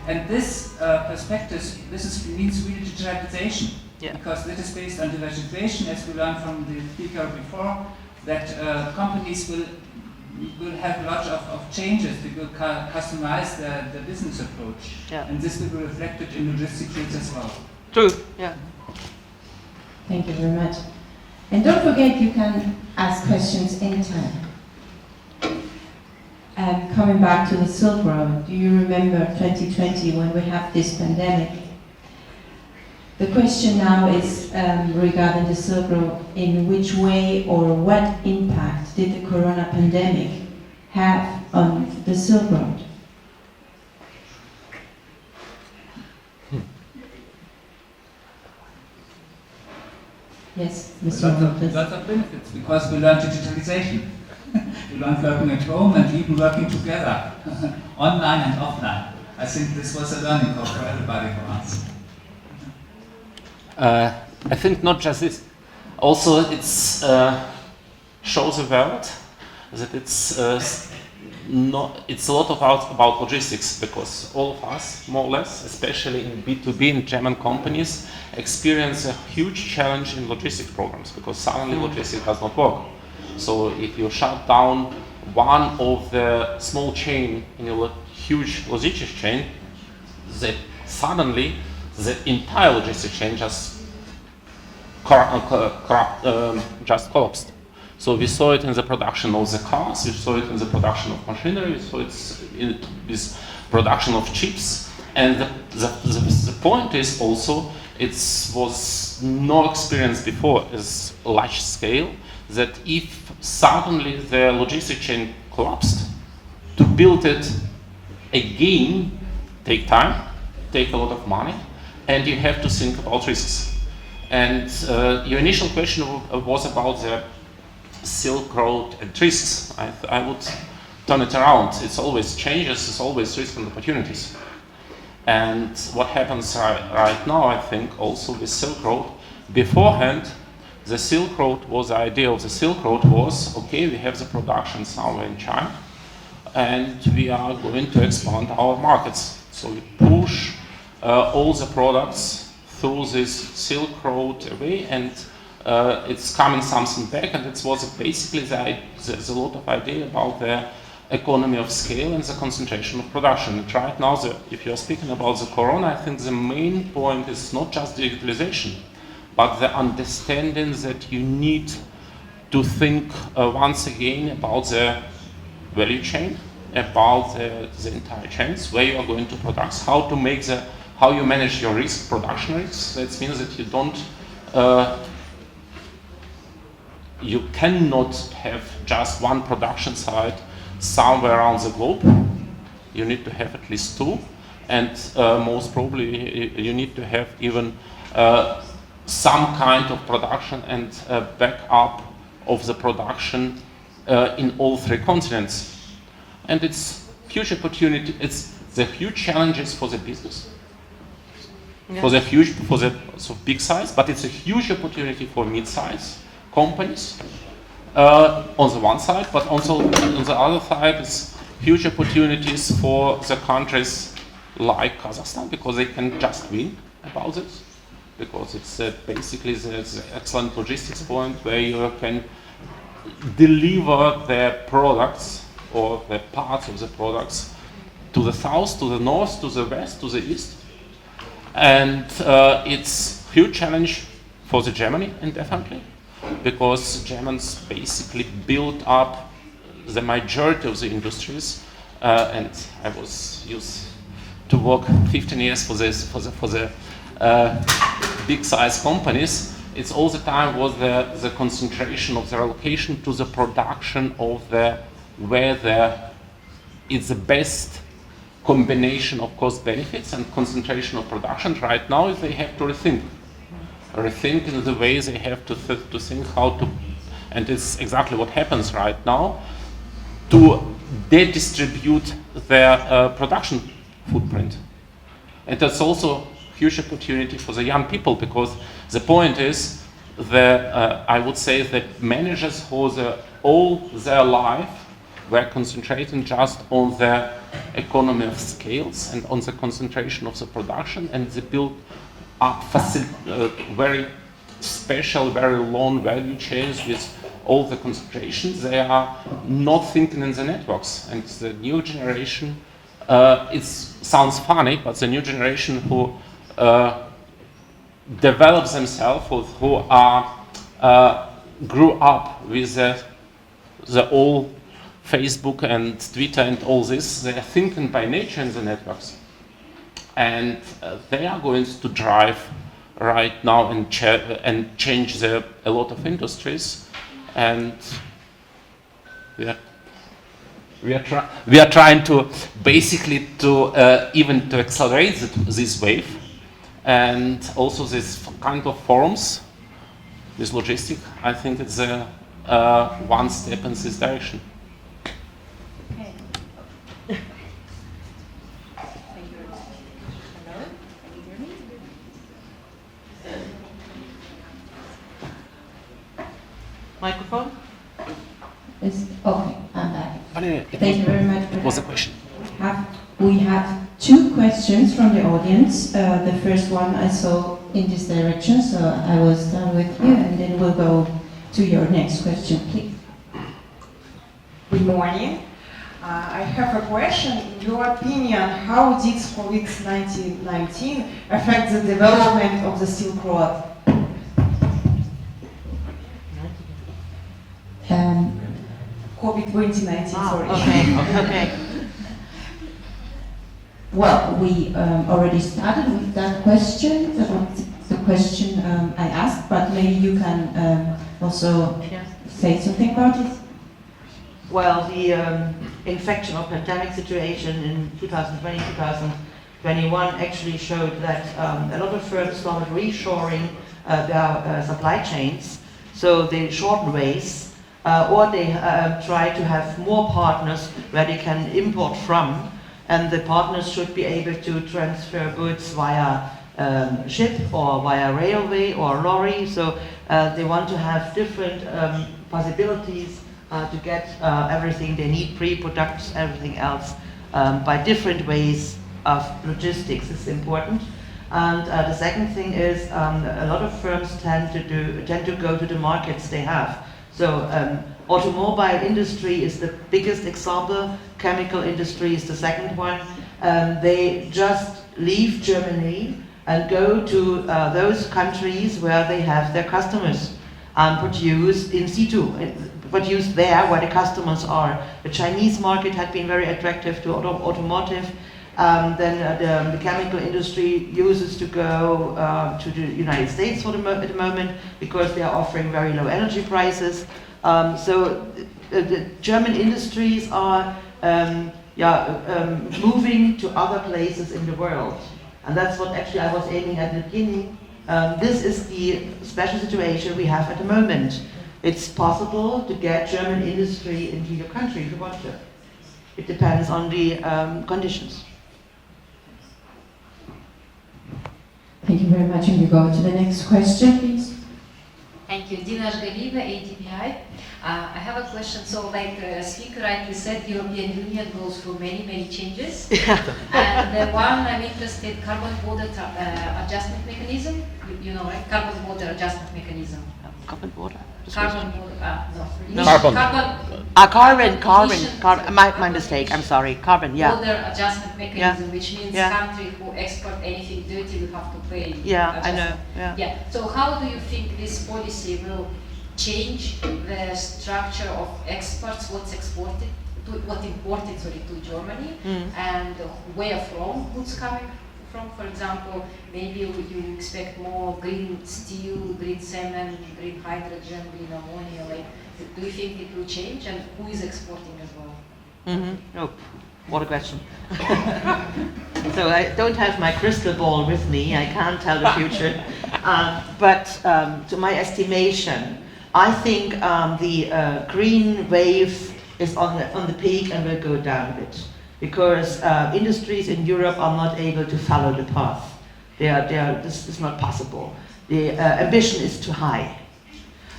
And this perspective, means really digitalization, because this is based on diversification, as we learned from the speaker before, that companies will have a lot of changes. They will customize the business approach, and this will be reflected in logistic fields as well. True, yeah. Thank you very much. And don't forget, you can ask questions anytime. Coming back to the Silk Road, do you remember 2020 when we have this pandemic? The question now is regarding the Silk Road, in which way or what impact did the corona pandemic have on the Silk Road? Yes, Mr. Lots of benefits, because we learned digitalization. We learned working at home and even working together, online and offline. I think this was a learning curve for everybody for us. I think not just this. Also, it's shows the world that it's it's a lot about logistics, because all of us, more or less, especially in B2B in German companies, experience a huge challenge in logistics programs, because suddenly logistics does not work. So if you shut down one of the small chain in a huge logistics chain, suddenly the entire logistics chain just collapsed. So we saw it in the production of the cars, we saw it in the production of machinery, we saw it in this production of chips. And the point is also, it was no experience before as large scale, that if suddenly the logistic chain collapsed, to build it again take time, take a lot of money, and you have to think about risks. And your initial question was about the Silk Road and risks. I would turn it around. It's always changes, it's always risks and opportunities. And what happens right now, I think, also with Silk Road, beforehand, the Silk Road was, the idea of the Silk Road was, okay, we have the production somewhere in China, and we are going to expand our markets. So we push all the products through this Silk Road away, and it's coming something back, and it was basically there's a lot of idea about the economy of scale and the concentration of production. And right now, if you're speaking about the corona, I think the main point is not just digitalization, but the understanding that you need to think once again about the value chain, about the entire chains, where you are going to produce, how you manage your risk, production risks. That means that you cannot have just one production site somewhere around the globe. You need to have at least two, and most probably you need to have even some kind of production and backup of the production in all three continents. And it's huge opportunity. It's the huge challenges for the business, for the big size, but it's a huge opportunity for mid-size companies on the one side, but also on the other side, it's huge opportunities for the countries like Kazakhstan, because they can just win about this, because it's basically the excellent logistics point where you can deliver the products or the parts of the products to the south, to the north, to the west, to the east. And it's a huge challenge for the Germany, indefinitely, because Germans basically built up the majority of the industries, and I was used to work 15 years for the big size companies. It's all the time was the concentration of the allocation to the production of where it's the best combination of cost benefits and concentration of production. Right now, they have to rethink in the way they have to think how to, and it's exactly what happens right now, to de-distribute their production footprint. And that's also a huge opportunity for the young people, because the point is that I would say that managers who all their life were concentrating just on the economy of scales and on the concentration of the production, and they built up very special, very long value chains with all the concentrations. They are not thinking in the networks, and the new generation, it sounds funny, but the new generation who develops themselves, who are grew up with the old Facebook and Twitter and all this, they are thinking by nature in the networks. And they are going to drive right now and change a lot of industries. And we are trying to basically even to accelerate this wave. And also this kind of forums, this logistic, I think it's one step in this direction. Microphone? Okay, I'm back. Thank you very much. What was the question? We have two questions from the audience. The first one I saw in this direction, so I will start with you, and then we'll go to your next question, please. Good morning. I have a question. In your opinion, how did COVID-19 affect the development of the Silk Road? COVID-2019, sorry. Okay. Well, we already started with that question, the question I asked, but maybe you can also say something about it. Well, the infection or pandemic situation in 2020, 2021 actually showed that a lot of firms started reshoring their supply chains, so they shorten ways, or they try to have more partners where they can import from, and the partners should be able to transfer goods via ship or via railway or lorry, so they want to have different possibilities to get everything they need, pre-products, everything else, by different ways of logistics is important. And the second thing is a lot of firms tend to go to the markets they have. So automobile industry is the biggest example, chemical industry is the second one. They just leave Germany and go to those countries where they have their customers and produce in situ. Produced there where the customers are. The Chinese market had been very attractive to automotive. Then the chemical industry uses to go to the United States at the moment because they are offering very low energy prices. So the German industries are moving to other places in the world. And that's what actually I was aiming at the beginning. This is the special situation we have at the moment. It's possible to get German industry into your country if you want to. It depends on the conditions. Thank you very much, and we go to the next question, please. Thank you. Dina Žgaliva, ADPI. I have a question. So, like the speaker rightly said, European Union goes through many changes. And the one I'm interested, carbon border adjustment mechanism. You know, right? Carbon border adjustment mechanism. Carbon border? Carbon border, no. Carbon. My mistake, I'm sorry. Carbon, yeah. Border adjustment mechanism, which means country who export anything dirty will have to pay. Yeah, I know. Yeah. So how do you think this policy will change the structure of exports, what's exported, what imported, to Germany, and where from goods coming from? For example, maybe you expect more green steel, green cement, green hydrogen, green ammonia. Like, do you think it will change, and who is exporting as well? Oh, what a question. So I don't have my crystal ball with me. I can't tell the future. But to my estimation, I think the green wave is on the peak and will go down a bit, because industries in Europe are not able to follow the path. This is not possible. The ambition is too high.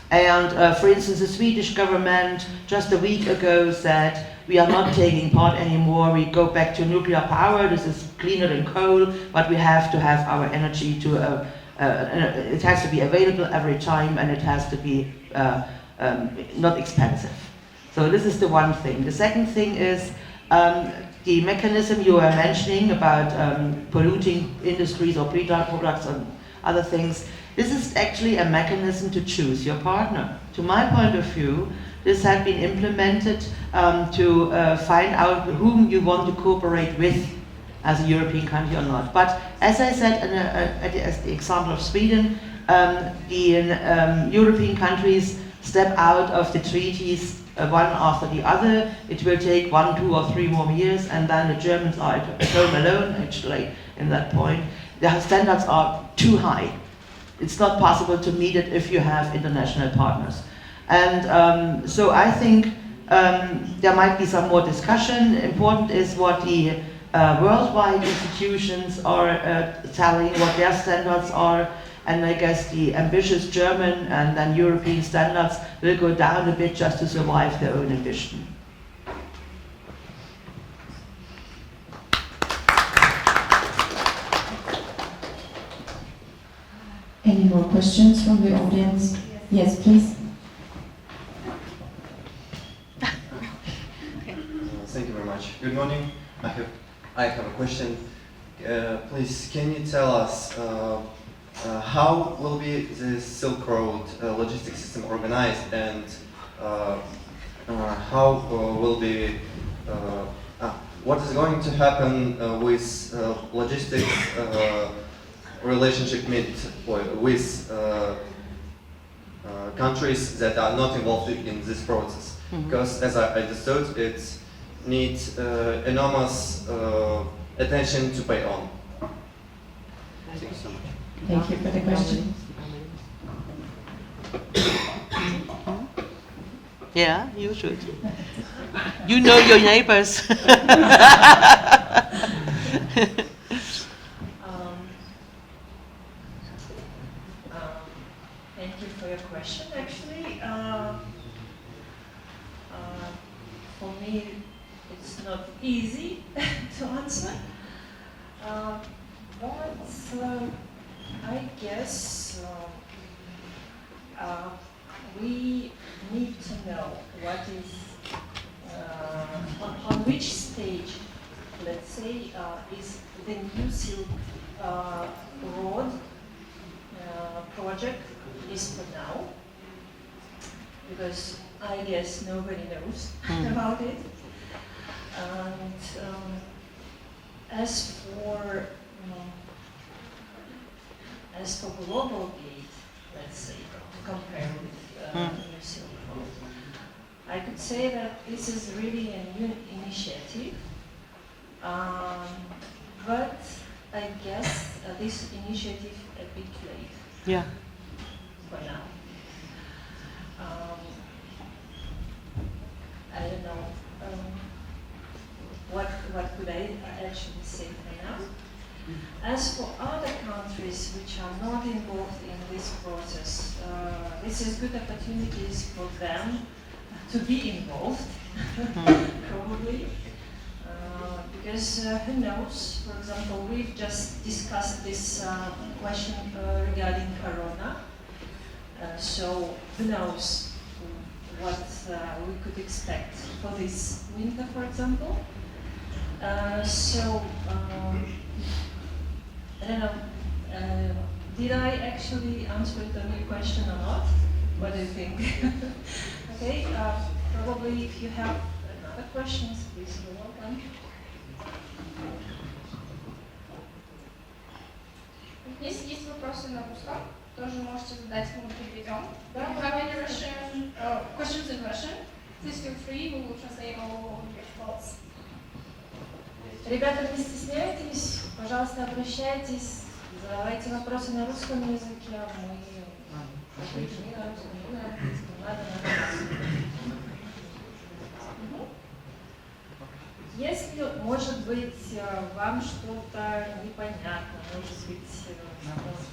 And for instance, the Swedish government just a week ago said, we are not taking part anymore, we go back to nuclear power, this is cleaner than coal, but we have to have our energy to, it has to be available every time, and it has to be not expensive. So this is the one thing. The second thing is the mechanism you were mentioning about polluting industries or products and other things. This is actually a mechanism to choose your partner. To my point of view, this had been implemented to find out whom you want to cooperate with as a European country or not. But as I said, as the example of Sweden, the European countries step out of the treaties one after the other. It will take 1, 2, or 3 more years, and then the Germans are at home alone, actually, in that point. The standards are too high. It's not possible to meet it if you have international partners. And so I think there might be some more discussion. Important is what the worldwide institutions are telling, what their standards are, and I guess the ambitious German and then European standards will go down a bit just to survive their own ambition. Any more questions from the audience? Yes, please. Thank you very much. Good morning. I have a question. Please, can you tell us how will be the Silk Road logistics system organized, and how will be what is going to happen with logistics relationship with countries that are not involved in this process? Because as I understood, it needs enormous attention to pay on. Thank you so much. Thank you for the question. Yeah, you should. You know your neighbors. Thank you for your question. Actually, for me, it's not easy to answer. But I guess we need to know what is, on which stage, let's say, is the new Silk Road project is for now, because I guess nobody knows about it. And as for global gate, let's say, to compare with New Silk Road, I could say that this is really a new initiative, but I guess this initiative a bit late. Yeah. For now. I don't know. What could I actually say for now? As for other countries which are not involved in this process, this is good opportunities for them to be involved, probably. Because who knows, for example, we've just discussed this question regarding Corona. So who knows what we could expect for this winter, for example. I don't know, did I actually answer the question or not? What do you think? Okay, probably if you have other questions, please, you're welcome. Если есть вопросы на русском, тоже можете задать, мы переведем. If you have any Russian, questions in Russian, please feel free, we will translate all your thoughts. Ребята, не стесняйтесь, пожалуйста, обращайтесь, задавайте вопросы на русском языке, Если, может быть, вам что-то непонятно, может быть,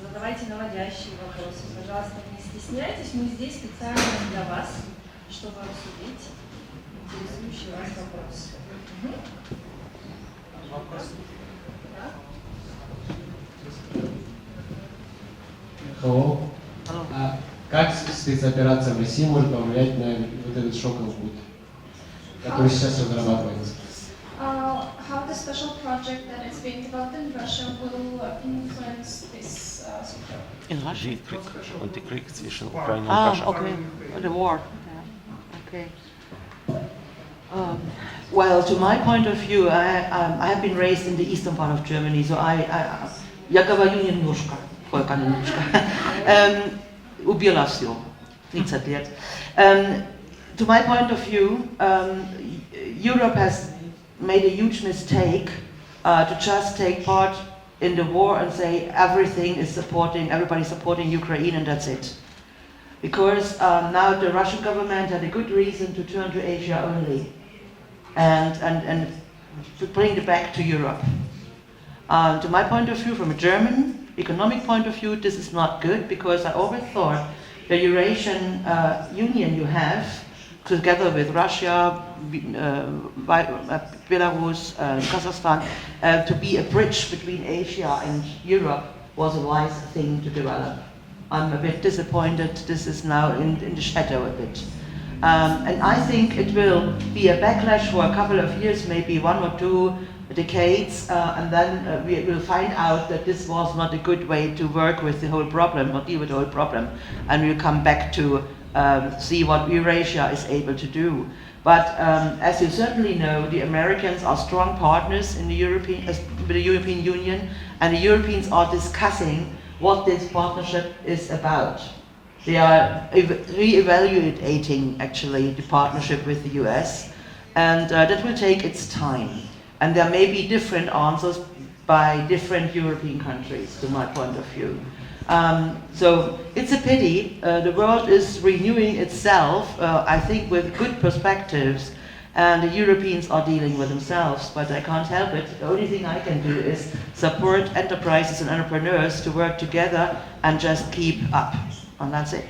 задавайте наводящие вопросы, пожалуйста, не стесняйтесь, мы здесь специально для вас, чтобы обсудить интересующие вас вопросы. Hello. Как спецоперация в России может повлиять на вот этот шоковый путь, который сейчас разрабатывается? How the special project that is being developed in Russia will influence this sector? In Russia? On the Greek zwischen Ukraine and Russia. Okay. The war. Yeah. Okay. Well, to my point of view, I have been raised in the eastern part of Germany, so я говорю немножко, только немножко. Убила все, 30 лет. To my point of view, Europe has made a huge mistake to just take part in the war and say everybody's supporting Ukraine and that's it. Because now the Russian government had a good reason to turn to Asia only and to bring it back to Europe. To my point of view, from a German economic point of view, this is not good because I always thought the Eurasian Union you have, together with Russia, Belarus, Kazakhstan, to be a bridge between Asia and Europe was a wise thing to develop. I'm a bit disappointed this is now in the shadow a bit. And I think it will be a backlash for a couple of years, maybe 1 or 2 decades, and then we will find out that this was not a good way to work with the whole problem, or deal with the whole problem, and we'll come back to see what Eurasia is able to do. But as you certainly know, the Americans are strong partners in the European Union, and the Europeans are discussing what this partnership is about. They are re-evaluating, actually, the partnership with the US, and that will take its time. And there may be different answers by different European countries, to my point of view. So it's a pity. The world is renewing itself, I think, with good perspectives, and the Europeans are dealing with themselves, but I can't help it. The only thing I can do is support enterprises and entrepreneurs to work together and just keep up. And that's it.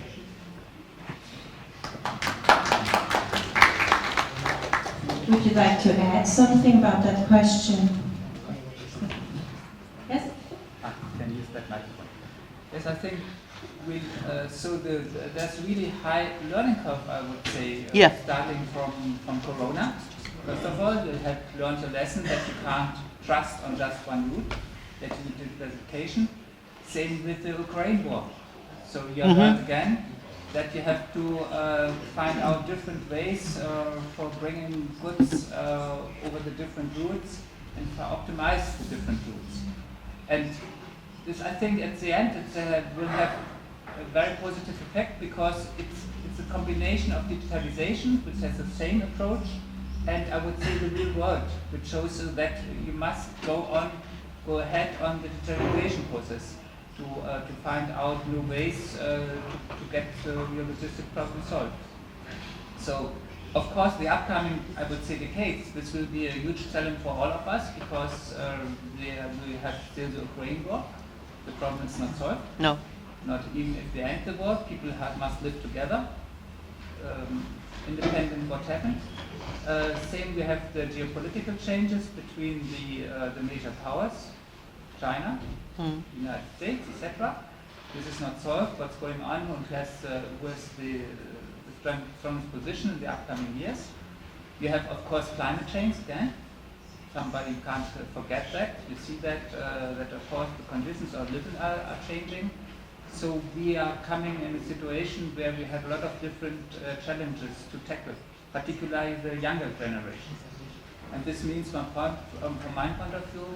Would you like to add something about that question? Yes? Can use that microphone. Yes, I think there's really high learning curve, I would say, starting from Corona. First of all, you have learned a lesson that you can't trust on just one route, that you need diversification. Same with the Ukraine war. So you learned again that you have to find out different ways for bringing goods over the different routes and to optimize the different routes. And this, I think, at the end, it will have a very positive effect, because it's a combination of digitalization, which has the same approach, and I would say the real world, which shows that you must go ahead on the digitalization process to find out new ways to get your logistic problem solved. So, of course, the upcoming, I would say, decades, this will be a huge challenge for all of us, because we have still the Ukraine war. The problem is not solved. No. Not even if they end the war, people must live together, independent of what happens. Same, we have the geopolitical changes between the major powers, China, United States, etc. This is not solved. What's going on and with the strongest position in the upcoming years. You have, of course, climate change again. Somebody can't forget that. You see that of course the conditions of living are changing. So we are coming in a situation where we have a lot of different challenges to tackle, particularly the younger generation. And this means, from my point of view,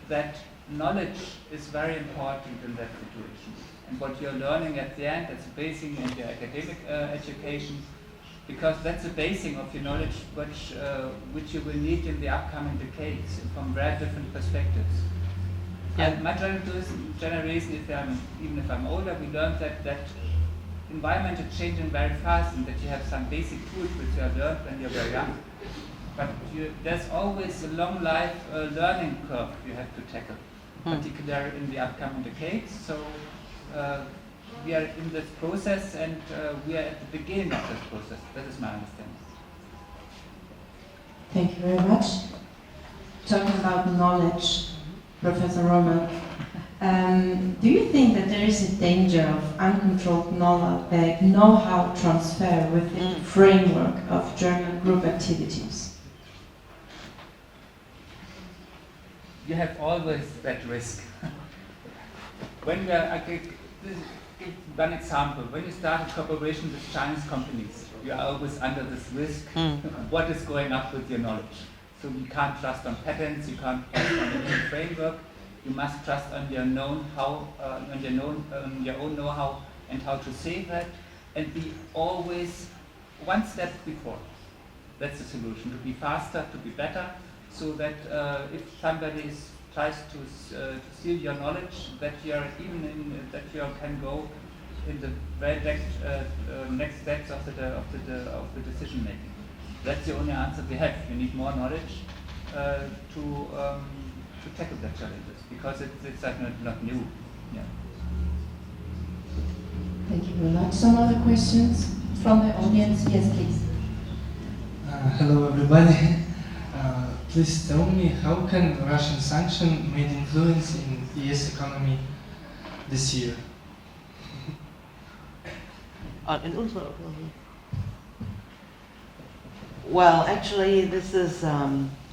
that knowledge is very important in that situation. And what you're learning at the end, that's the basing in your academic education, because that's the basing of your knowledge which you will need in the upcoming decades from very different perspectives. And my generation, even if I'm older, we learned that environment is changing very fast, and that you have some basic tools which you have learned when you're very young. But there's always a long life learning curve you have to tackle, particularly in the upcoming decades. So we are in this process, and we are at the beginning of this process. That is my understanding. Thank you very much. Talking about knowledge, Professor Rommel, do you think that there is a danger of uncontrolled know-how transfer within the framework of German group activities? You have always that risk. When I give one example, when you start a cooperation with Chinese companies, you are always under this risk. What is going up with your knowledge? So you can't trust on patents, you can't trust on the new framework. You must trust on your your own know-how and how to say that, and be always one step before. That's the solution: to be faster, to be better, so that if somebody tries to steal your knowledge, that you are that you can go in the very next steps of the decision making. That's the only answer we have. You need more knowledge to tackle the challenges, because it's not new. Yeah. Thank you very much. Some other questions from the audience? Yes, please. Hello, everybody. Please tell me, how can Russian sanction made influence in ES economy this year? In unserer Well, actually, this is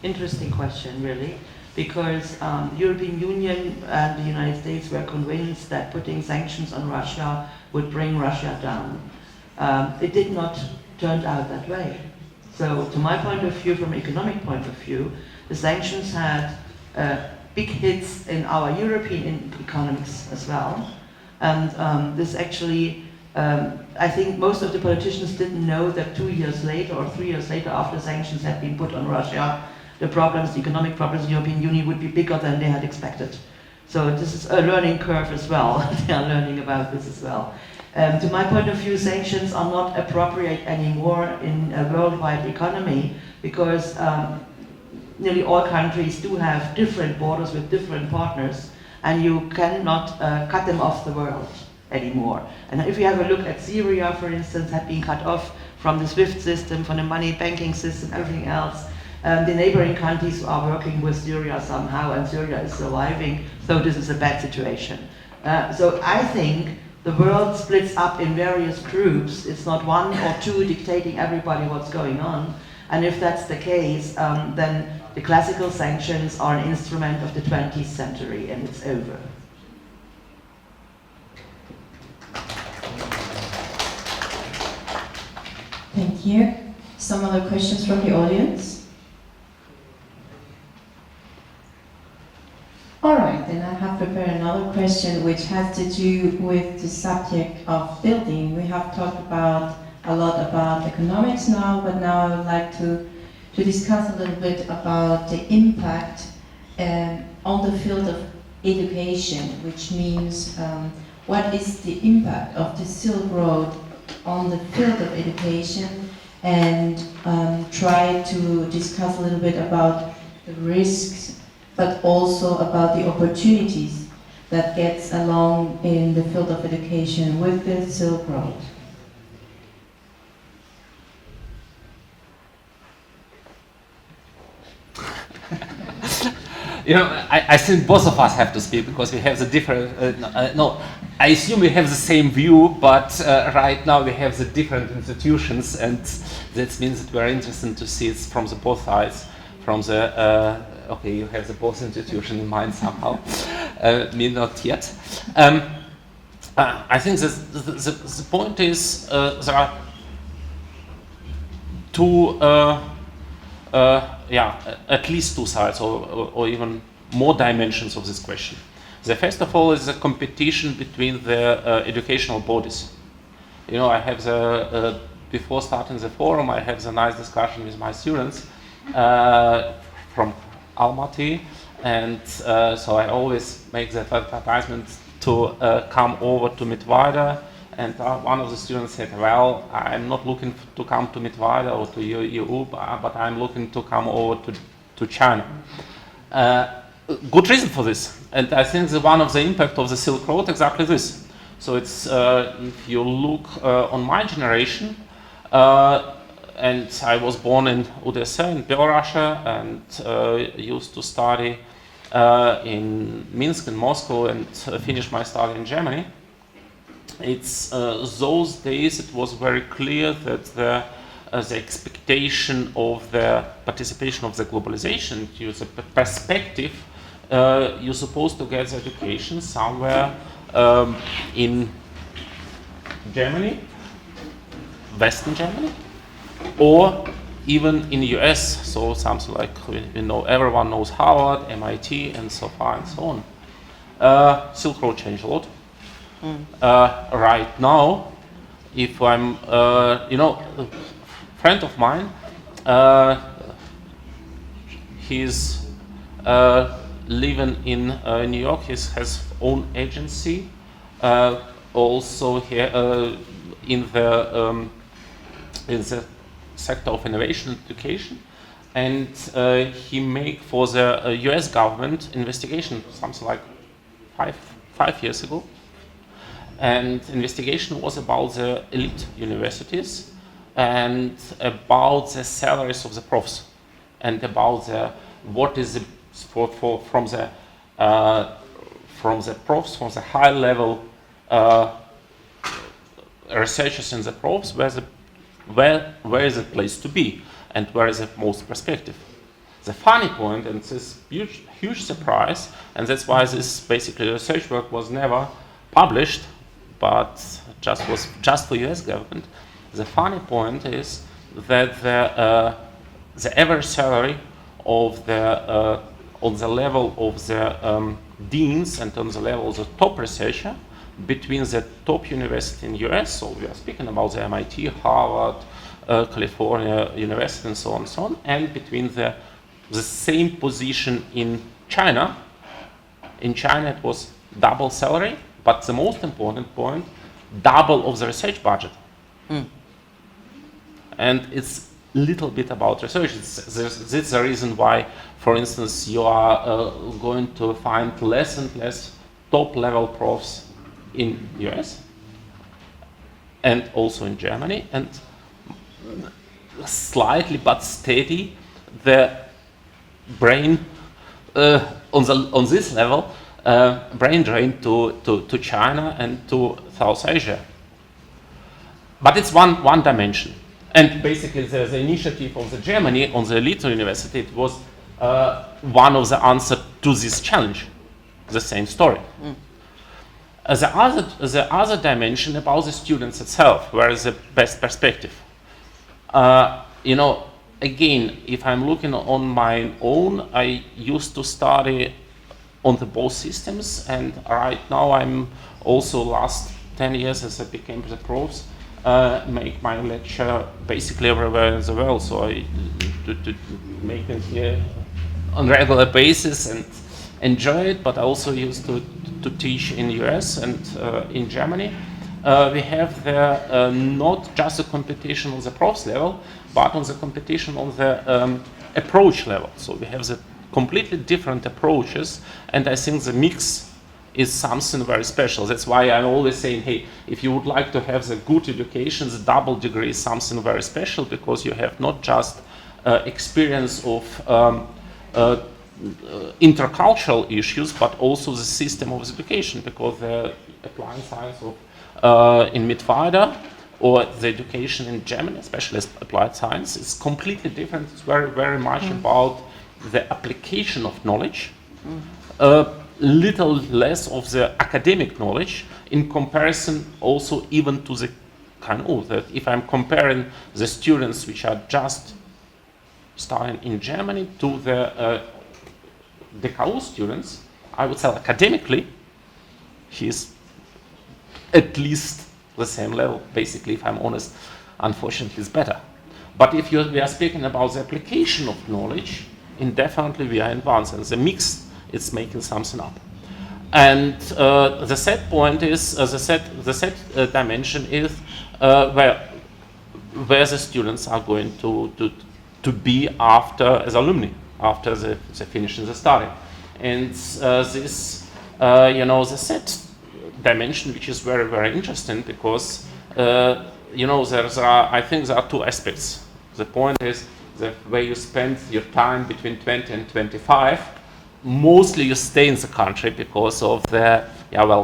interesting question, really, because European Union and the United States were convinced that putting sanctions on Russia would bring Russia down. It did not turn out that way. So, to my point of view, from an economic point of view, the sanctions had big hits in our European economics as well. And this actually, I think most of the politicians didn't know that 2 years later or 3 years later, after sanctions had been put on Russia, the problems, the economic problems in the European Union would be bigger than they had expected. So this is a learning curve as well. They are learning about this as well. To my point of view, sanctions are not appropriate anymore in a worldwide economy because nearly all countries do have different borders with different partners, and you cannot cut them off the world anymore. And if you have a look at Syria, for instance, had been cut off from the SWIFT system, from the money banking system, everything else. The neighboring countries are working with Syria somehow, and Syria is surviving, so this is a bad situation. So I think the world splits up in various groups. It's not one or two dictating everybody what's going on. And if that's the case, then the classical sanctions are an instrument of the 20th century, and it's over. Thank you. Some other questions from the audience? All right, then I have prepared another question which has to do with the subject of building. We have talked about a lot about economics now, but now I would like to discuss a little bit about the impact on the field of education, which means what is the impact of the Silk Road on the field of education, and try to discuss a little bit about the risks, but also about the opportunities that gets along in the field of education with the Silk Road. You know, I think both of us have to speak because we have the different. No, I assume we have the same view, but right now we have the different institutions, and that means that we are interested to see it from the both sides. From the okay, you have the both institution in mind somehow, me not yet. I think the point is there are two. At least two sides or even more dimensions of this question. The first of all is the competition between the educational bodies. You know, I have the, before starting the forum, I have the nice discussion with my students from Almaty, and so I always make the advertisement to come over to Mittweida. And one of the students said, well, I'm not looking to come to Mittweida or to EU, but I'm looking to come over to China. Good reason for this. And I think one of the impact of the Silk Road exactly this. So it's, if you look on my generation, and I was born in UdSSR, in Belarusia, and used to study in Minsk and Moscow and finish my study in Germany. It's those days it was very clear that the expectation of the participation of the globalization, the perspective, you're supposed to get the education somewhere in Germany, Western Germany, or even in the US. So something like, we know, everyone knows Harvard, MIT, and so far and so on. Silk Road changed a lot. Right now, if I'm, you know, a friend of mine, he's living in New York. He has own agency, also here in the sector of innovation and education, and he make for the U.S. government investigation something like five years ago. And investigation was about the elite universities and about the salaries of the profs and about the what is the from the profs, from the high level researchers and the profs where is the place to be and where is the most perspective. The funny point, and this huge surprise, and that's why this basically research work was never published, but was just for US government. The funny point is that the average salary of the on the level of the deans and on the level of the top researcher between the top university in US, so we are speaking about the MIT, Harvard, California University and so on, and between the same position in China. In China it was double salary, but the most important point, double of the research budget. And it's little bit about research. That's the reason why, for instance, you are going to find less and less top-level profs in US and also in Germany, and slightly but steady the brain on this level, brain drain to China and to South Asia. But it's one dimension. And basically the initiative of the Germany on the elite university, it was one of the answers to this challenge, the same story. The other dimension about the students itself, where is the best perspective? You know, again, if I'm looking on my own, I used to study on the both systems, and right now I'm also last 10 years as I became the profs, make my lecture basically everywhere in the world, so I to make them here on regular basis and enjoy it, but I also used to teach in the US and in Germany. We have there not just a competition on the profs level, but on the competition on the approach level. So we have the completely different approaches, and I think the mix is something very special. That's why I'm always saying, hey, if you would like to have the good education, the double degree is something very special, because you have not just experience of intercultural issues, but also the system of education, because the applied science of in Mittweida or the education in Germany, especially applied science, is completely different. It's very, very much about the application of knowledge, little less of the academic knowledge, in comparison also even to the kind of that if I'm comparing the students which are just studying in Germany to the DKU students, I would say academically he's at least the same level. Basically, if I'm honest, unfortunately, it's better. But if we are speaking about the application of knowledge, indefinitely we are advanced, and the mix is making something up. And the set point is the set dimension is where the students are going to be after as alumni after they finishing the study, and this you know, the set dimension, which is very, very interesting, because you know, I think there are two aspects. The point is that where you spend your time between 20 and 25, mostly you stay in the country because of the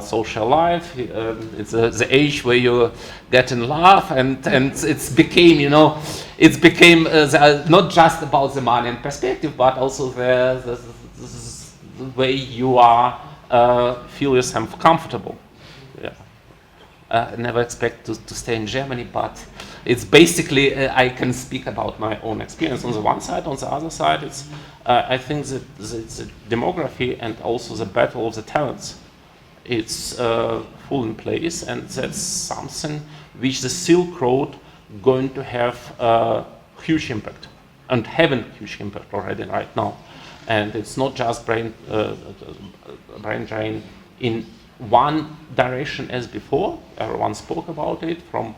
social life. It's the age where you get in love, and it's became, you know, it's became not just about the money and perspective, but also the way you are feel yourself comfortable. I never expect to stay in Germany, but it's basically I can speak about my own experience on the one side. On the other side, it's I think that the demography and also the battle of the talents, it's full in place, and that's something which the Silk Road going to have a huge impact, and having huge impact already right now. And it's not just brain drain in one direction as before. Everyone spoke about it, from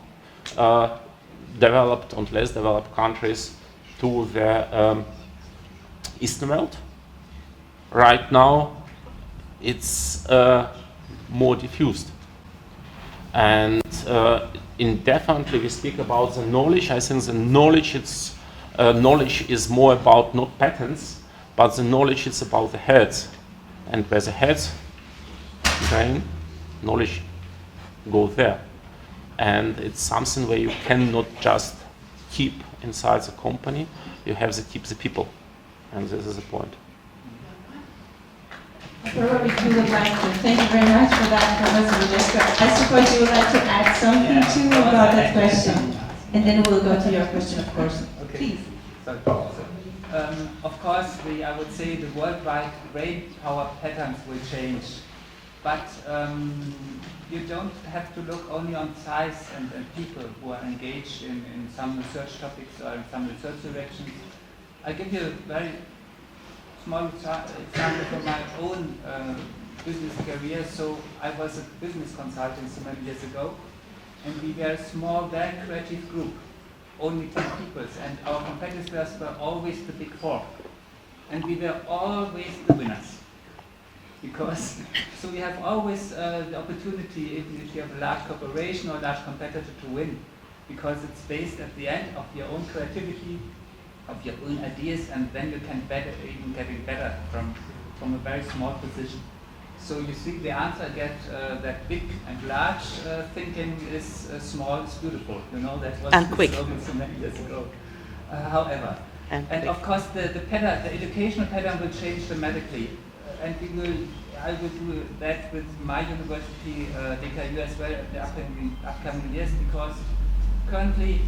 developed and less developed countries to the Eastern world. Right now, it's more diffused, and indefinitely we speak about the knowledge. I think the knowledge knowledge is more about not patterns, but the knowledge is about the heads, and where the heads drain, knowledge go there. and it's something where you cannot just keep inside the company, you have to keep the people, and this is the point. Probably you would like to, thank you very much for that, Professor Rudesko. I suppose you would like to add something too about that question, and then we'll go to your question, of course. Okay. Please. Of course, I would say the worldwide brain power patterns will change, but you don't have to look only on size and people who are engaged in some research topics or in some research directions. I'll give you a very small example from my own business career. So I was a business consultant so many years ago, and we were a small, very creative group, only 10 people, and our competitors were always the big four, and we were always the winners. Because, so we have always the opportunity, if you have a large corporation or a large competitor, to win, because it's based at the end of your own creativity, of your own ideas, and then you can even getting better from a very small position. So you see the answer, I get that big and large thinking is small is beautiful. You know, that was and the quick. slogan so many years ago. However, and of course the educational pattern will change dramatically. And I will do that with my university, DKU, as well in the upcoming years, because currently,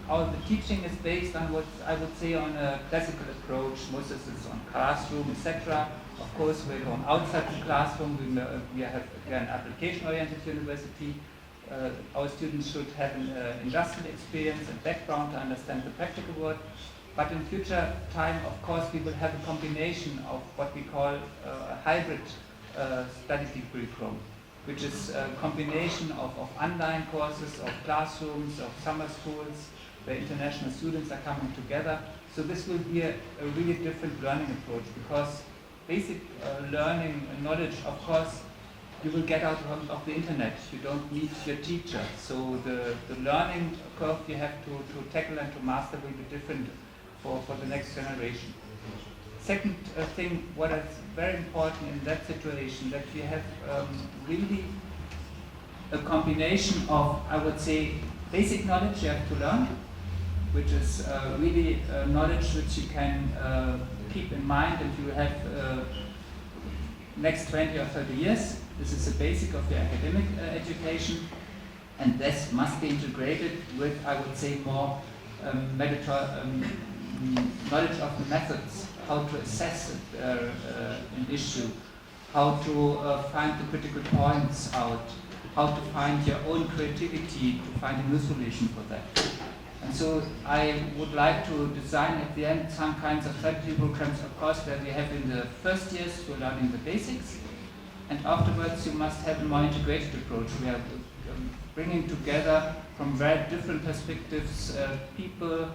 the teaching is based on what I would say on a classical approach. Most of it is on classroom, etc. Of course, we're going outside the classroom. We have an application-oriented university. Our students should have an industrial experience and background to understand the practical world. But in future time, of course, we will have a combination of what we call a hybrid study degree program, which is a combination of online courses, of classrooms, of summer schools, where international students are coming together. So this will be a really different learning approach, because basic learning and knowledge, of course, you will get out of the internet. You don't need your teacher. So the learning curve you have to tackle and to master will be different for the next generation. Second thing, what is very important in that situation, that we have really a combination of, I would say, basic knowledge you have to learn, which is really knowledge which you can keep in mind and you have next 20 or 30 years. This is the basic of your academic education, and this must be integrated with, I would say, more knowledge of the methods, how to assess an issue, how to find the critical points out, how to find your own creativity to find a new solution for that. And so I would like to design at the end some kinds of strategy programs, of course, that we have in the first years for learning the basics, and afterwards you must have a more integrated approach. We are bringing together from very different perspectives people,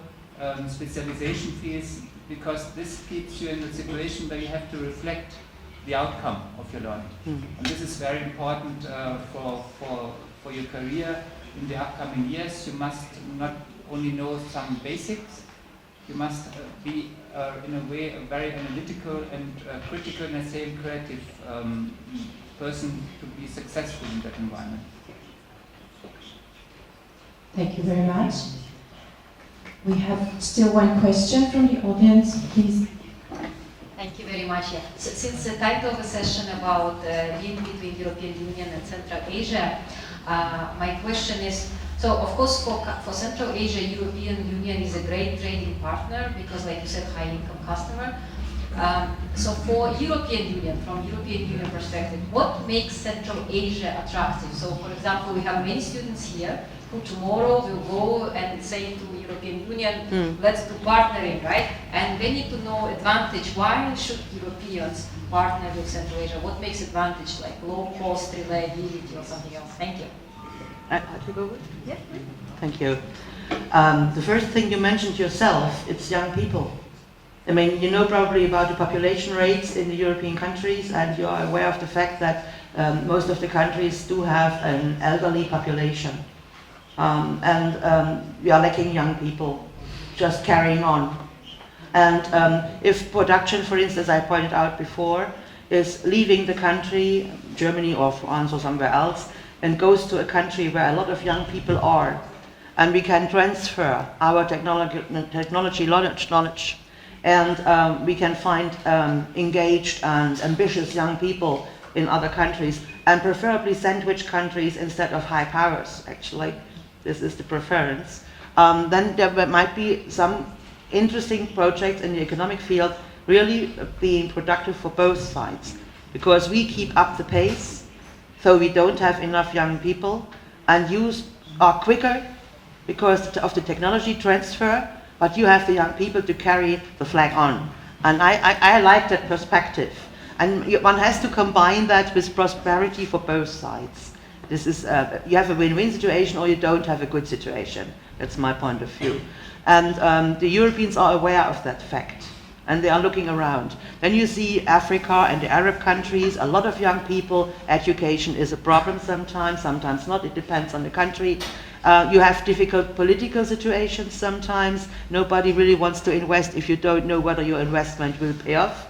specialization fields, because this keeps you in a situation where you have to reflect the outcome of your learning. And this is very important for your career in the upcoming years. You must not only know some basics, you must be in a way a very analytical and critical and same creative person to be successful in that environment. Thank you very much. We have still one question from the audience, please. Thank you very much. Yeah. So, since the title of the session about link between European Union and Central Asia, my question is, so of course for Central Asia, European Union is a great trading partner because, like you said, high income customer. So for European Union, from European Union perspective, what makes Central Asia attractive? So for example, we have many students here who tomorrow will go and say to European Union, let's do partnering, right? And they need to know advantage. Why should Europeans partner with Central Asia? What makes advantage, like low cost, reliability, or something else? Thank you. I take over? Yeah, please. Thank you. The first thing you mentioned yourself, it's young people. I mean, you know probably about the population rates in the European countries, and you are aware of the fact that most of the countries do have an elderly population. We are lacking young people just carrying on. And if production, for instance, I pointed out before, is leaving the country, Germany or France or somewhere else, and goes to a country where a lot of young people are, and we can transfer our technology knowledge, and we can find engaged and ambitious young people in other countries, and preferably sandwich countries instead of high powers, actually. This is the preference. Then there might be some interesting projects in the economic field really being productive for both sides, because we keep up the pace, so we don't have enough young people, and you are quicker because of the technology transfer, but you have the young people to carry the flag on. And I like that perspective. And one has to combine that with prosperity for both sides. This is, you have a win-win situation or you don't have a good situation. That's my point of view. And the Europeans are aware of that fact, and they are looking around. Then you see Africa and the Arab countries, a lot of young people. Education is a problem sometimes not. It depends on the country. You have difficult political situations sometimes. Nobody really wants to invest if you don't know whether your investment will pay off.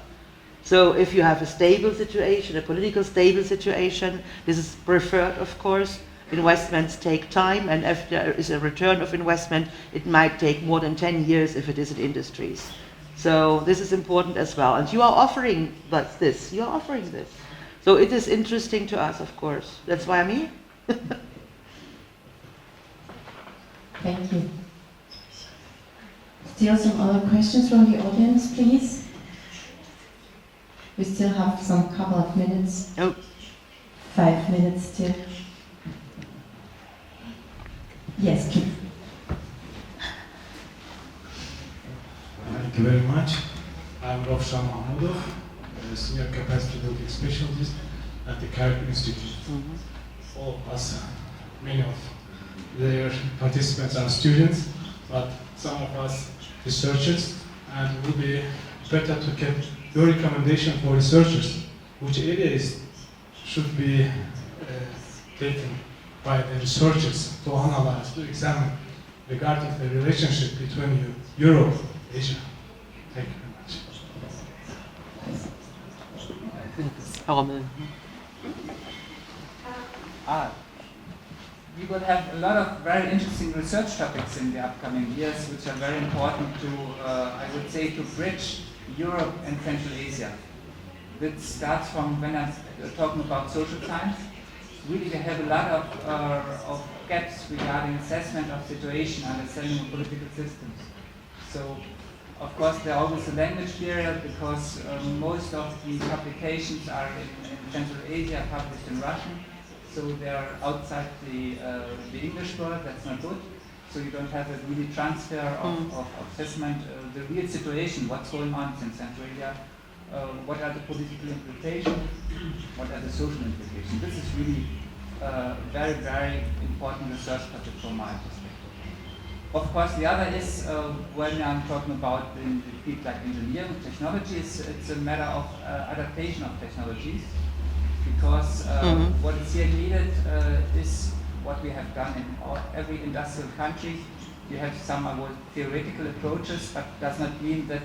So if you have a stable situation, a political stable situation, this is preferred, of course. Investments take time, and if there is a return of investment, it might take more than 10 years if it is in industries. So this is important as well. And you are offering this. You are offering this. So it is interesting to us, of course. That's why I'm here. Thank you. Still some other questions from the audience, please? We still have some couple of minutes. Oh. 5 minutes still. Yes, please. Thank you very much. I'm Rovshan Mahmudov, a Senior Capacity Building Specialist at the CAREC Institute. All of us, many of their participants are students, but some of us researchers, and it would be better to get your recommendation for researchers, which areas should be taken by the researchers to analyze, to examine regarding the relationship between Europe and Asia. Thank you very much. We will have a lot of very interesting research topics in the upcoming years, which are very important to, I would say, to bridge Europe and Central Asia. That starts from when I'm talking about social science. Really, we have a lot of gaps regarding assessment of situation, understanding of political systems. So, of course, there are always a language barrier because most of the publications are in Central Asia, published in Russian. So they are outside the English world. That's not good. So you don't have a really transfer of assessment, the real situation, what's going on in Central Asia, what are the political implications, what are the social implications. This is really very, very important research topic from my perspective. Of course, the other is when I'm talking about in the field like engineering, technologies, it's a matter of adaptation of technologies. Because what is here needed is what we have done in every industrial country. You have some theoretical approaches, but does not mean that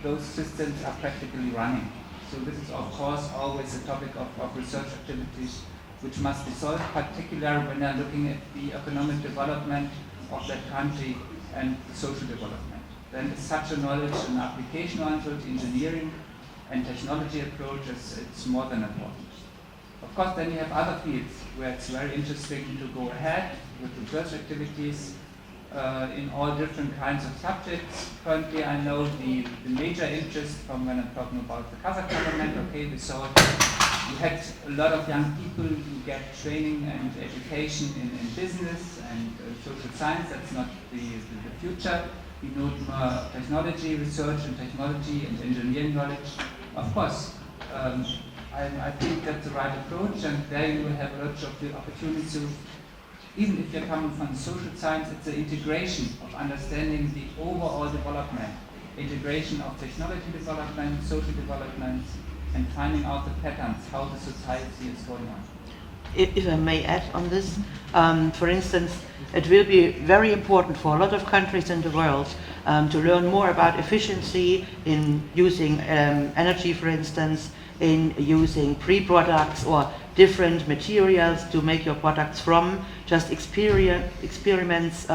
those systems are practically running. So this is, of course, always a topic of research activities which must be solved, particularly when they're looking at the economic development of that country and the social development. Then such a knowledge and application-oriented engineering and technology approaches, it's more than important. Of course, then you have other fields where it's very interesting to go ahead with research activities in all different kinds of subjects. Currently, I know the major interest from when I'm talking about the Kazakh government. Okay, we saw we had a lot of young people who get training and education in business and social science. That's not the future. We need more technology research and technology and engineering knowledge. Of course. I think that's the right approach, and there you will have a lot of the opportunities to, even if you're coming from social science, it's the integration of understanding the overall development, integration of technology development, social development, and finding out the patterns, how the society is going on. If I may add on this, for instance, it will be very important for a lot of countries in the world to learn more about efficiency in using energy, for instance, in using pre-products or different materials to make your products from, just experiments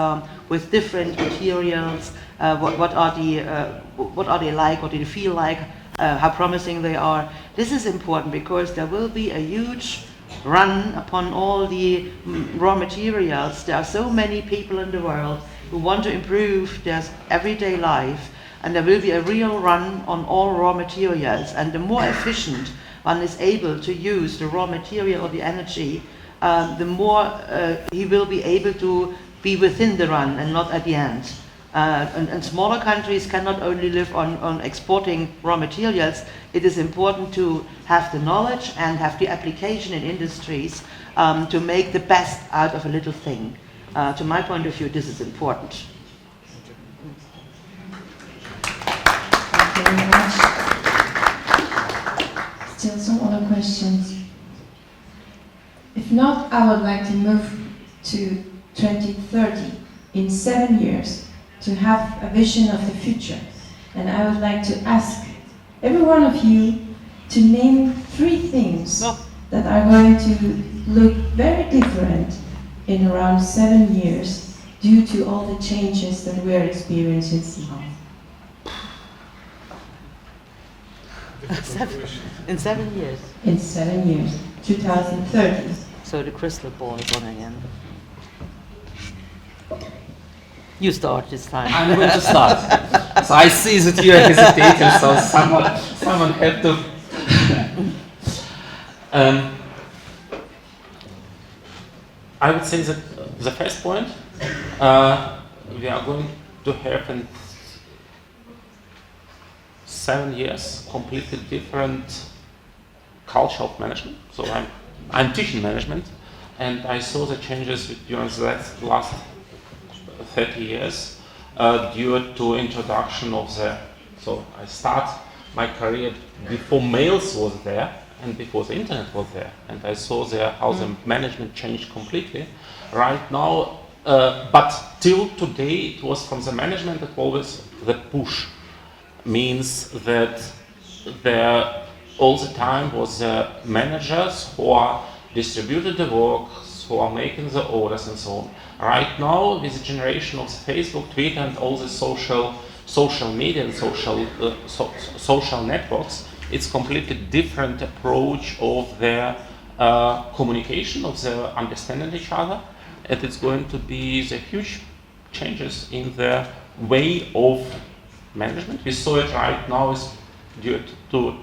with different materials, what are they like, what do they feel like, how promising they are. This is important because there will be a huge run upon all the raw materials. There are so many people in the world who want to improve their everyday life, and there will be a real run on all raw materials, and the more efficient one is able to use the raw material or the energy, the more he will be able to be within the run and not at the end. And smaller countries cannot only live on exporting raw materials. It is important to have the knowledge and have the application in industries to make the best out of a little thing. To my point of view, this is important. Thank you very much. Still some other questions? If not, I would like to move to 2030, in 7 years, to have a vision of the future. And I would like to ask every one of you to name 3 things that are going to look very different in around 7 years due to all the changes that we are experiencing now. In 7 years? In 7 years, 2030. So the crystal ball is on again. You start this time. I'm going to start. So I see that you are hesitating, so someone had to. I would say that the first point, we are going to have in 7 years completely different culture of management. So I'm teaching management, and I saw the changes during the last 30 years due to introduction of so I start my career before mails was there and before the internet was there, and I saw how the management changed completely. Right now, but till today it was from the management that always the push means that there all the time was the managers who are distributed the work, who are making the orders and so on. Right now, with the generation of Facebook, Twitter, and all the social media and social networks, it's completely different approach of their communication, of their understanding each other, and it's going to be the huge changes in the way of management. We saw it right now is due to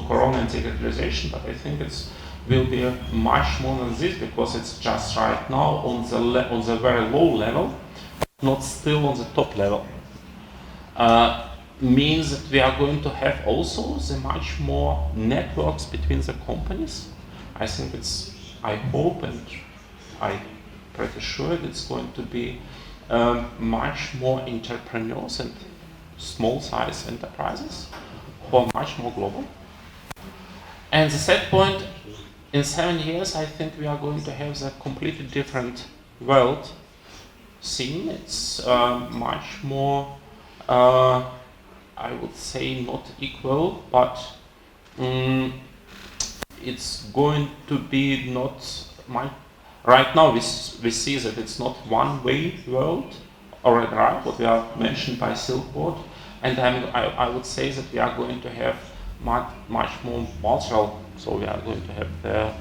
Corona and digitalization, but I think it's will be much more than this, because it's just right now on the very low level, not still on the top level. Means that we are going to have also the much more networks between the companies. I think I hope and I'm pretty sure it's going to be much more entrepreneurs and small size enterprises who are much more global. And the third point, in 7 years, I think we are going to have a completely different world scene. It's much more, I would say, not equal, but it's going to be not right now we see that it's not one-way world, already right, what we are mentioned by Silk Road, and I would say that we are going to have much more multilateral. So we are going to have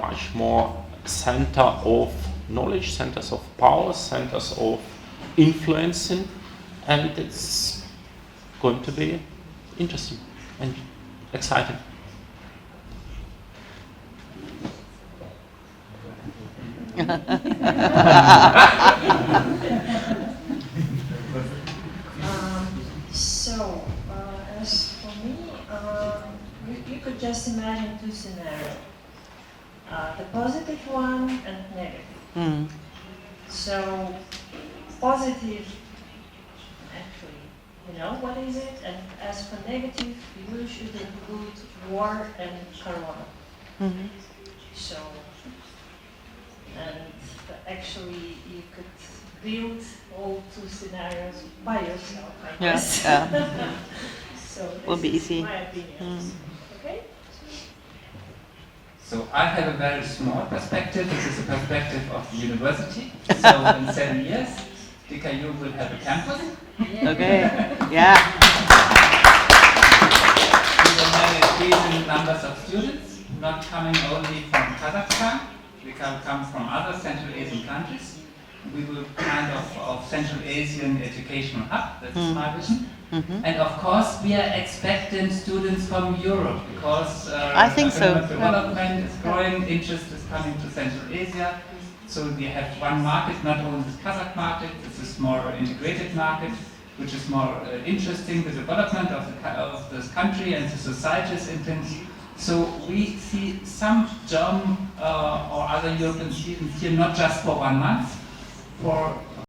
much more center of knowledge, centers of power, centers of influencing, and it's going to be interesting and exciting. As for me, you could just imagine 2 scenarios, the positive one and negative. So positive, actually, you know what is it, and as for negative, you should include war and Corona. So, and actually you could build all 2 scenarios by yourself, I guess. So will be this is easy. my opinion. Okay? So I have a very small perspective. This is a perspective of the university. So in 7 years, DKU will have a campus. Okay, yeah. We will have increasing numbers of students, not coming only from Kazakhstan. They can come from other Central Asian countries. We will kind of Central Asian educational hub, that's my vision. And of course, we are expecting students from Europe because I think so. Development is growing, interest is coming to Central Asia. So we have one market, not only the Kazakh market, this is more integrated market, which is more interesting, the development of this country and the society's intent. So we see some German or other European students here not just for 1 month, for